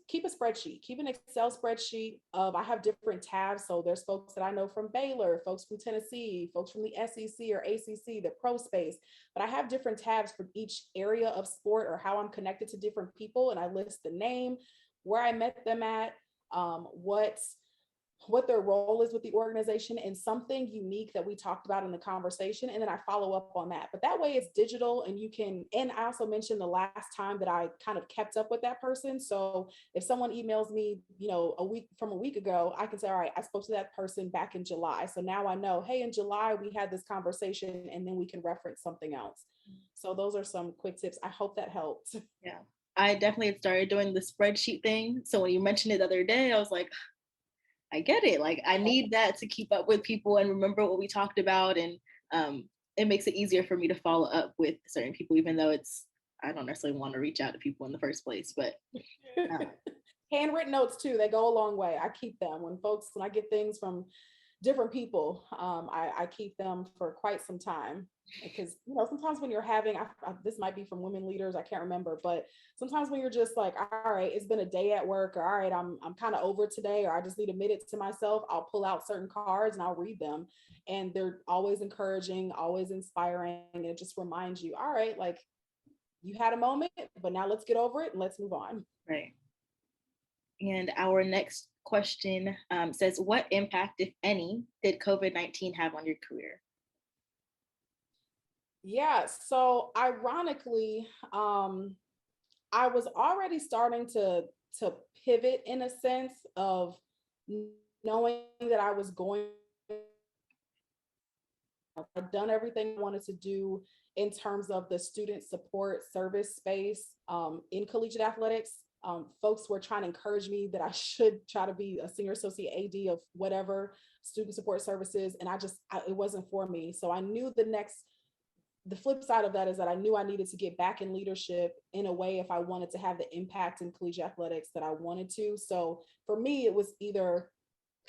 keep a spreadsheet, keep an Excel spreadsheet of, I have different tabs. So there's folks that I know from Baylor, folks from Tennessee, folks from the SEC or ACC, the pro space, but I have different tabs for each area of sport or how I'm connected to different people. And I list the name, where I met them at, what their role is with the organization, and something unique that we talked about in the conversation. And then I follow up on that. But that way it's digital, and and I also mentioned the last time that I kind of kept up with that person. So if someone emails me, a week ago, I can say, all right, I spoke to that person back in July. So now I know, hey, in July, we had this conversation, and then we can reference something else. So those are some quick tips. I hope that helped. Yeah, I definitely had started doing the spreadsheet thing. So when you mentioned it the other day, I was like, I get it. Like I need that to keep up with people and remember what we talked about. And it makes it easier for me to follow up with certain people, even though I don't necessarily want to reach out to people in the first place, but. Handwritten notes too, they go a long way. I keep them when I get things from different people, I keep them for quite some time, because sometimes when you're having this might be from women leaders, I can't remember, but sometimes when you're just like, all right, it's been a day at work, or all right, I'm kind of over today, or I just need a minute to myself, I'll pull out certain cards and I'll read them, and they're always encouraging, always inspiring, and it just reminds you, all right, like you had a moment, but now let's get over it and let's move on. Right. And our next question says, what impact, if any, did COVID-19 have on your career? Yeah, so ironically, I was already starting to pivot in a sense of knowing that I was I've done everything I wanted to do in terms of the student support service space in collegiate athletics. Folks were trying to encourage me that I should try to be a senior associate AD of whatever student support services. And it wasn't for me. So I knew the next the flip side of that is that I knew I needed to get back in leadership in a way if I wanted to have the impact in collegiate athletics that I wanted to. So for me, it was either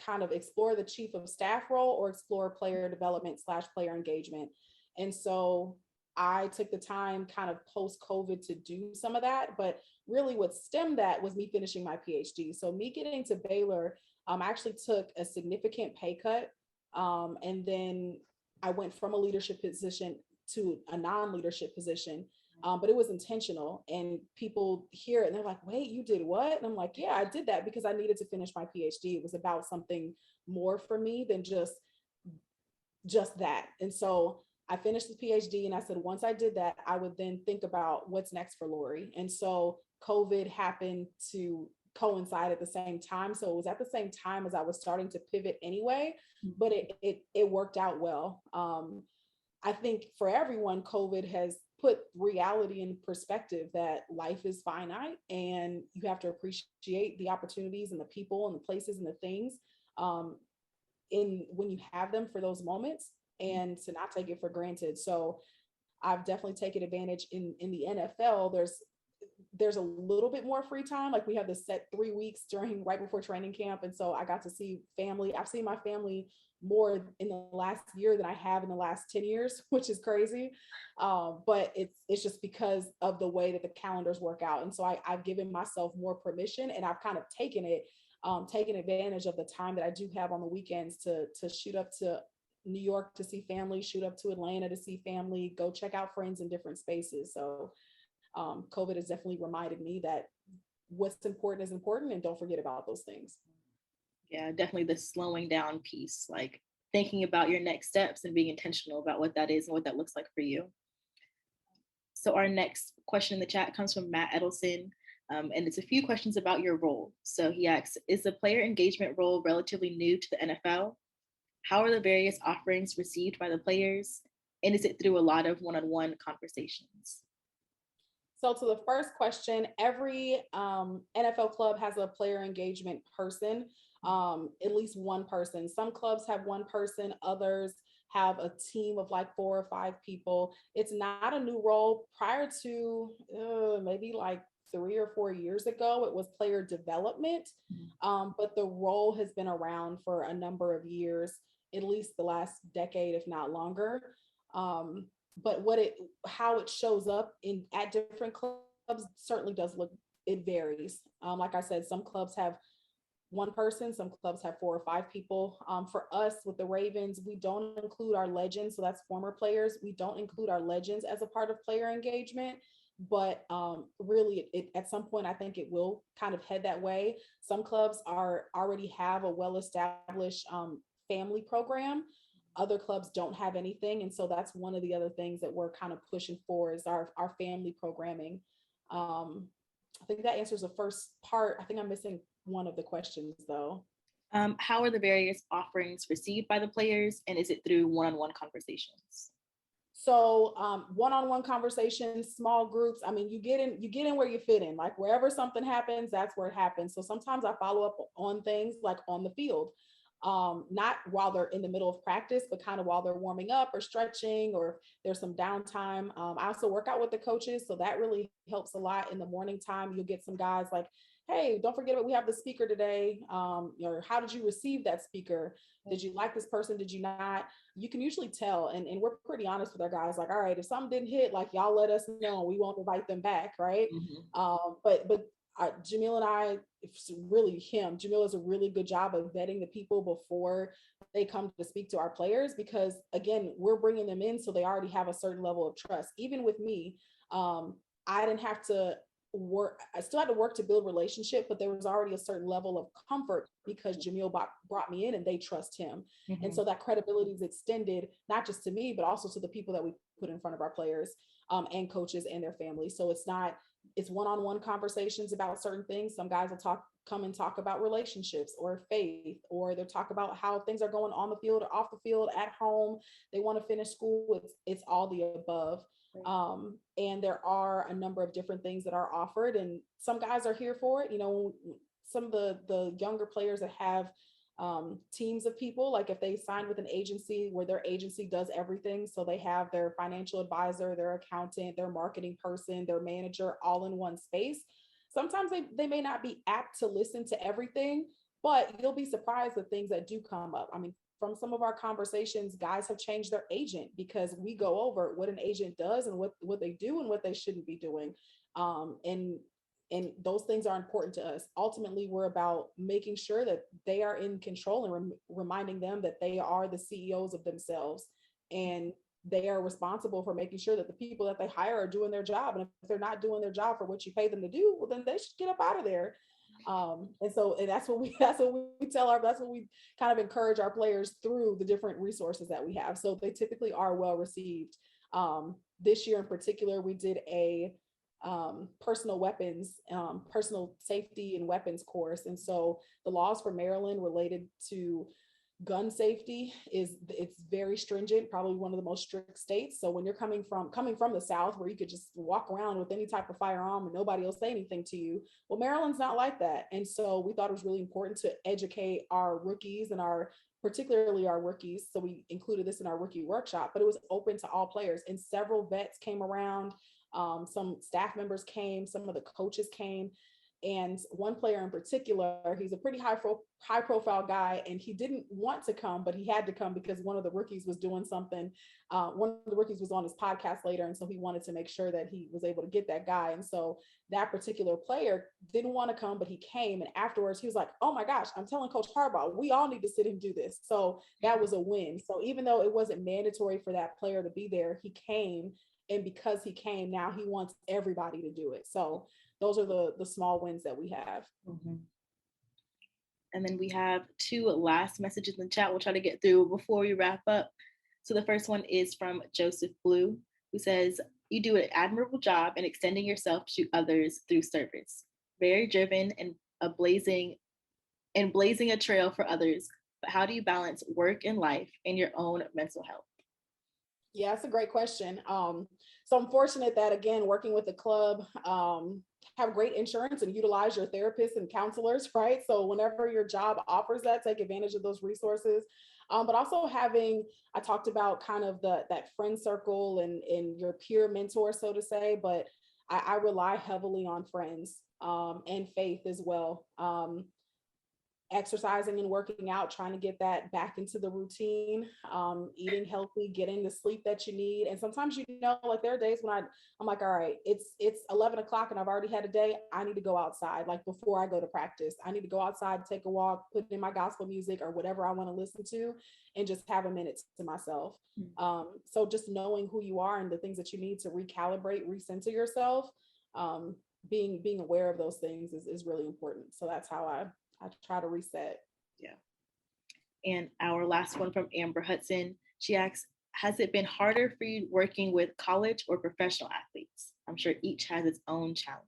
kind of explore the chief of staff role or explore player development / player engagement. And so I took the time kind of post COVID to do some of that, but really what stemmed that was me finishing my PhD. So me getting to Baylor, I actually took a significant pay cut. And then I went from a leadership position to a non-leadership position. But it was intentional, and people hear it and they're like, wait, you did what? And I'm like, yeah, I did that because I needed to finish my PhD. It was about something more for me than just that. And so I finished the PhD, and I said, once I did that, I would then think about what's next for Laurie. And so COVID happened to coincide at the same time. So it was at the same time as I was starting to pivot anyway, but it worked out well. I think for everyone, COVID has put reality in perspective that life is finite and you have to appreciate the opportunities and the people and the places and the things in when you have them for those moments, and to not take it for granted. So I've definitely taken advantage in the NFL. There's a little bit more free time. Like we have this set 3 weeks right before training camp. And so I got to see family. I've seen my family more in the last year than I have in the last 10 years, which is crazy. But it's just because of the way that the calendars work out. And so I've given myself more permission, and I've kind of taken advantage of the time that I do have on the weekends to shoot up to New York to see family, shoot up to Atlanta to see family, go check out friends in different spaces. So COVID has definitely reminded me that what's important is important, and don't forget about those things. Yeah, definitely the slowing down piece, like thinking about your next steps and being intentional about what that is and what that looks like for you. So our next question in the chat comes from Matt Edelson, and it's a few questions about your role. So he asks, is the player engagement role relatively new to the NFL? How are the various offerings received by the players? And is it through a lot of one-on-one conversations? So to the first question, every NFL club has a player engagement person, at least one person. Some clubs have one person, others have a team of like 4 or 5 people. It's not a new role. Prior to maybe like 3 or 4 years ago, it was player development, but the role has been around for a number of years, at least the last decade, if not longer. But how it shows up at different clubs certainly does it varies. Like I said, some clubs have one person, some clubs have 4 or 5 people. For us with the Ravens, we don't include our legends. So that's former players. We don't include our legends as a part of player engagement, but really at some point, I think it will kind of head that way. Some clubs already have a well-established family program. Other clubs don't have anything. And so that's one of the other things that we're kind of pushing for is our family programming. I think that answers the first part. I think I'm missing one of the questions though. How are the various offerings received by the players, and is it through one-on-one conversations? So one-on-one conversations, small groups. I mean, you get in where you fit in. Like wherever something happens, that's where it happens. So sometimes I follow up on things like on the field. Not while they're in the middle of practice, but kind of while they're warming up or stretching, or there's some downtime. I also work out with the coaches, so that really helps a lot. In the morning time, you'll get some guys like, hey, don't forget what we have the speaker today. Or how did you receive that speaker? Did you like this person? Did you not? You can usually tell. And we're pretty honest with our guys. Like, all right, if something didn't hit, like y'all let us know. We won't invite them back, right? Mm-hmm. But Jamil and I, it's really him. Jamil does a really good job of vetting the people before they come to speak to our players, because again, we're bringing them in so they already have a certain level of trust. Even with me, I didn't have to work. I still had to work to build relationship, but there was already a certain level of comfort because Jamil brought me in and they trust him. Mm-hmm. And so that credibility is extended, not just to me, but also to the people that we put in front of our players and coaches and their families. So it's one-on-one conversations about certain things. Some guys will come and talk about relationships or faith, or they'll talk about how things are going on the field or off the field, at home. They want to finish school. It's all the above. And there are a number of different things that are offered, and some guys are here for it. You know, some of the younger players that have teams of people. Like if they sign with an agency where their agency does everything, so they have their financial advisor, their accountant, their marketing person, their manager all in one space, sometimes they may not be apt to listen to everything, but you'll be surprised at things that do come up. I mean, from some of our conversations, guys have changed their agent because we go over what an agent does and what they do and what they shouldn't be doing. And those things are important to us. Ultimately, we're about making sure that they are in control and reminding them that they are the CEOs of themselves, and they are responsible for making sure that the people that they hire are doing their job. And if they're not doing their job for what you pay them to do, well, then they should get up out of there. And that's what we that's what we kind of encourage our players through the different resources that we have. So they typically are well received. This year in particular, we did a personal weapons, personal safety and weapons course. And so the laws for Maryland related to gun safety it's very stringent, probably one of the most strict states. So when you're coming from the South, where you could just walk around with any type of firearm and nobody will say anything to you, well, Maryland's not like that. And so we thought it was really important to educate our rookies and particularly our rookies. So we included this in our rookie workshop, but it was open to all players, and several vets came around. Some staff members came, some of the coaches came. And one player in particular, he's a pretty high profile guy, and he didn't want to come, but he had to come because one of the rookies was doing something. One of the rookies was on his podcast later, and so he wanted to make sure that he was able to get that guy. And so that particular player didn't want to come, but he came. And afterwards, he was like, "Oh my gosh, I'm telling Coach Harbaugh, we all need to sit and do this." So that was a win. So even though it wasn't mandatory for that player to be there, he came. And because he came, now he wants everybody to do it. So those are the small wins that we have. Mm-hmm. And then we have two last messages in the chat we'll try to get through before we wrap up. So the first one is from Joseph Blue, who says, "You do an admirable job in extending yourself to others through service. Very driven and blazing a trail for others. But how do you balance work and life and your own mental health?" Yeah, that's a great question. So I'm fortunate that, again, working with the club, have great insurance and utilize your therapists and counselors, right? So whenever your job offers that, take advantage of those resources. But also I talked about kind of that friend circle and your peer mentor, so to say, but I rely heavily on friends and faith as well. Exercising and working out, trying to get that back into the routine, eating healthy, getting the sleep that you need. And sometimes, like there are days when I'm like, all right, it's 11 o'clock and I've already had a day. I need to go outside. Like before I go to practice, I need to go outside, take a walk, put in my gospel music or whatever I want to listen to, and just have a minute to myself. So just knowing who you are and the things that you need to recalibrate, recenter yourself, being aware of those things is really important. So that's how I try to reset. Yeah. And our last one from Amber Hudson, she asks, has it been harder for you working with college or professional athletes? I'm sure each has its own challenge.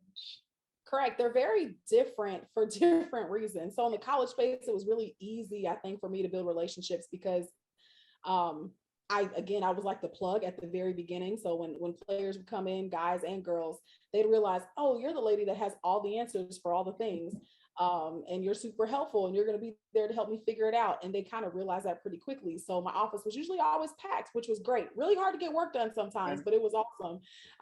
Correct. They're very different for different reasons. So in the college space, it was really easy, I think, for me to build relationships because I was like the plug at the very beginning. So when players would come in, guys and girls, they'd realize, oh, you're the lady that has all the answers for all the things. And you're super helpful and you're going to be there to help me figure it out. And they kind of realized that pretty quickly. So my office was usually always packed, which was great. Really hard to get work done sometimes, but it was awesome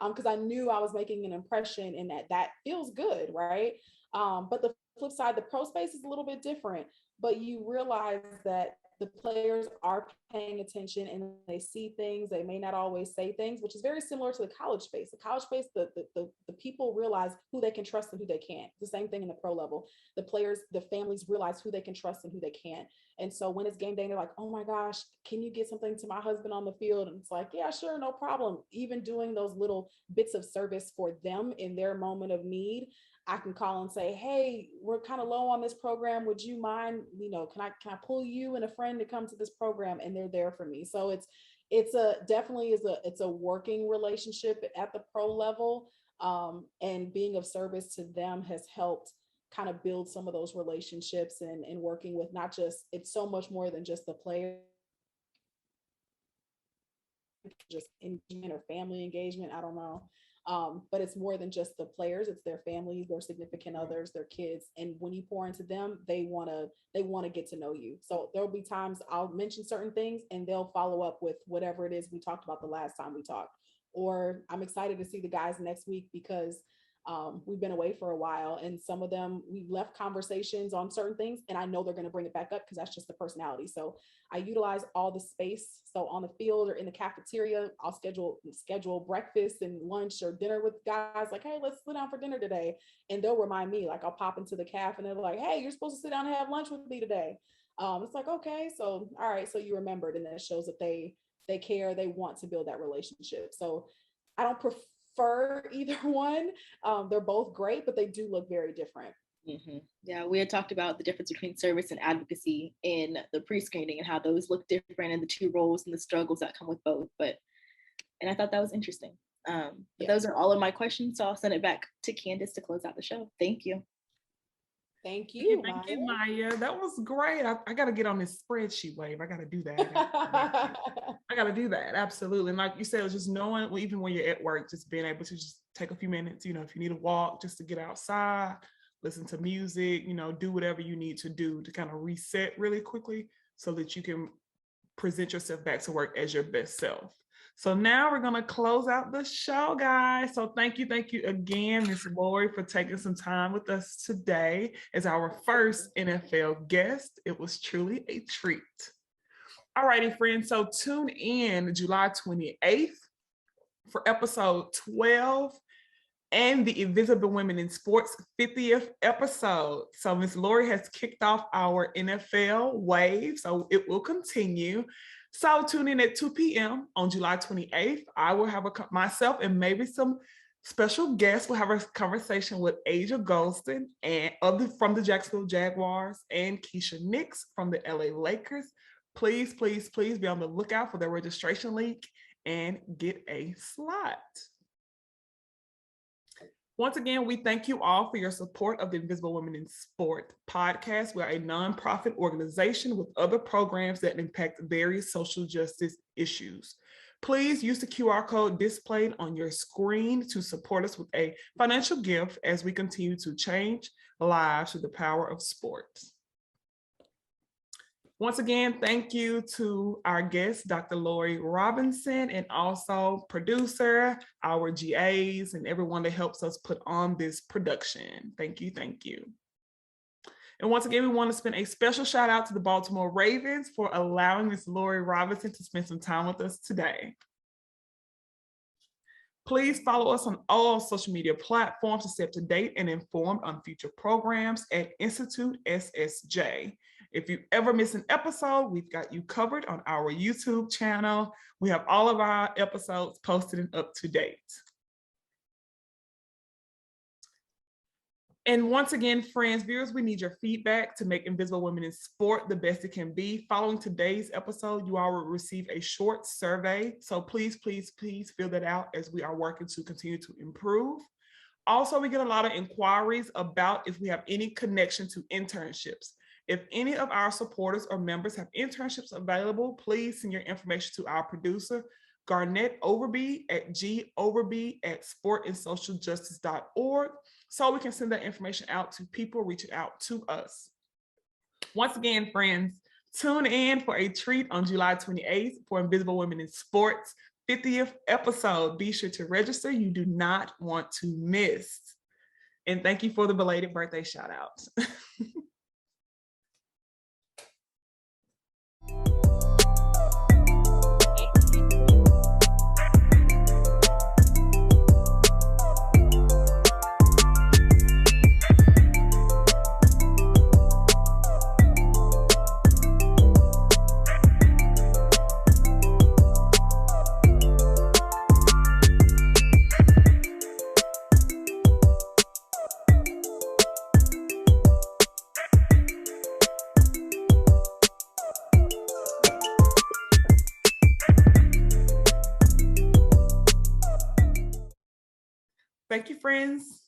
because I knew I was making an impression and that feels good, right? But the flip side, the pro space is a little bit different, but you realize that the players are paying attention and they see things. They may not always say things, which is very similar to the college space. The college space, the people realize who they can trust and who they can't. The same thing in the pro level. The players, the families realize who they can trust and who they can't. And so when it's game day, they're like, oh my gosh, can you get something to my husband on the field? And it's like, yeah, sure, no problem. Even doing those little bits of service for them in their moment of need, I can call and say, hey, we're kind of low on this program. Would you mind, can I pull you and a friend to come to this program? And they're there for me. So it's a working relationship at the pro level. And being of service to them has helped kind of build some of those relationships and working with not just, it's so much more than just the player, just engagement or family engagement. I don't know. But it's more than just the players, it's their families, their significant others, their kids. And when you pour into them, they want to get to know you. So there'll be times I'll mention certain things and they'll follow up with whatever it is we talked about the last time we talked. Or I'm excited to see the guys next week because we've been away for a while, and some of them we left conversations on certain things, and I know they're going to bring it back up because that's just the personality. So I utilize all the space. So on the field or in the cafeteria, I'll schedule breakfast and lunch or dinner with guys. Like, hey, let's sit down for dinner today, and they'll remind me. Like, I'll pop into the caf, and they're like, hey, you're supposed to sit down and have lunch with me today. It's like, okay, so all right, so you remembered, and that shows that they care, they want to build that relationship. So I don't prefer either one. They're both great, but they do look very different. Mm-hmm. Yeah, we had talked about the difference between service and advocacy in the pre-screening and how those look different and the two roles and the struggles that come with both. And I thought that was interesting. But those are all of my questions, so I'll send it back to Candace to close out the show. Thank you. Thank you, Thank you, Maya. That was great. I got to get on this spreadsheet wave. I got to do that. I got to do that. Absolutely. And like you said, it was just knowing, well, even when you're at work, just being able to just take a few minutes, if you need to walk, just to get outside, listen to music, do whatever you need to do to kind of reset really quickly so that you can present yourself back to work as your best self. So now we're going to close out the show, guys. So thank you again, Ms. Laurie, for taking some time with us today as our first NFL guest. It was truly a treat. All righty, friends. So tune in July 28th for episode 12 and the Invisible Women in Sports 50th episode. So Ms. Laurie has kicked off our NFL wave, so it will continue. So tune in at 2 p.m. on July 28th. I will have myself and maybe some special guests. We'll have a conversation with Asia Golston and from the Jacksonville Jaguars and Keisha Nix from the LA Lakers. Please, please, please be on the lookout for their registration link and get a slot. Once again, we thank you all for your support of the Invisible Women in Sport podcast. We are a nonprofit organization with other programs that impact various social justice issues. Please use the QR code displayed on your screen to support us with a financial gift as we continue to change lives through the power of sports. Once again, thank you to our guest, Dr. Laurie Robinson, and also producer, our GAs, and everyone that helps us put on this production. Thank you, thank you. And once again, we want to spend a special shout out to the Baltimore Ravens for allowing Ms. Laurie Robinson to spend some time with us today. Please follow us on all social media platforms to stay up to date and informed on future programs at Institute SSJ. If you ever miss an episode, we've got you covered on our YouTube channel. We have all of our episodes posted and up to date. And once again, friends, viewers, we need your feedback to make Invisible Women in Sport the best it can be. Following today's episode, you all will receive a short survey. So please, please, please fill that out as we are working to continue to improve. Also, we get a lot of inquiries about if we have any connection to internships. If any of our supporters or members have internships available, please send your information to our producer, Garnett Overby at goverby@sportandsocialjustice.org, so we can send that information out to people reaching out to us. Once again, friends, tune in for a treat on July 28th for Invisible Women in Sports 50th episode. Be sure to register. You do not want to miss. And thank you for the belated birthday shout out. Thank you, friends.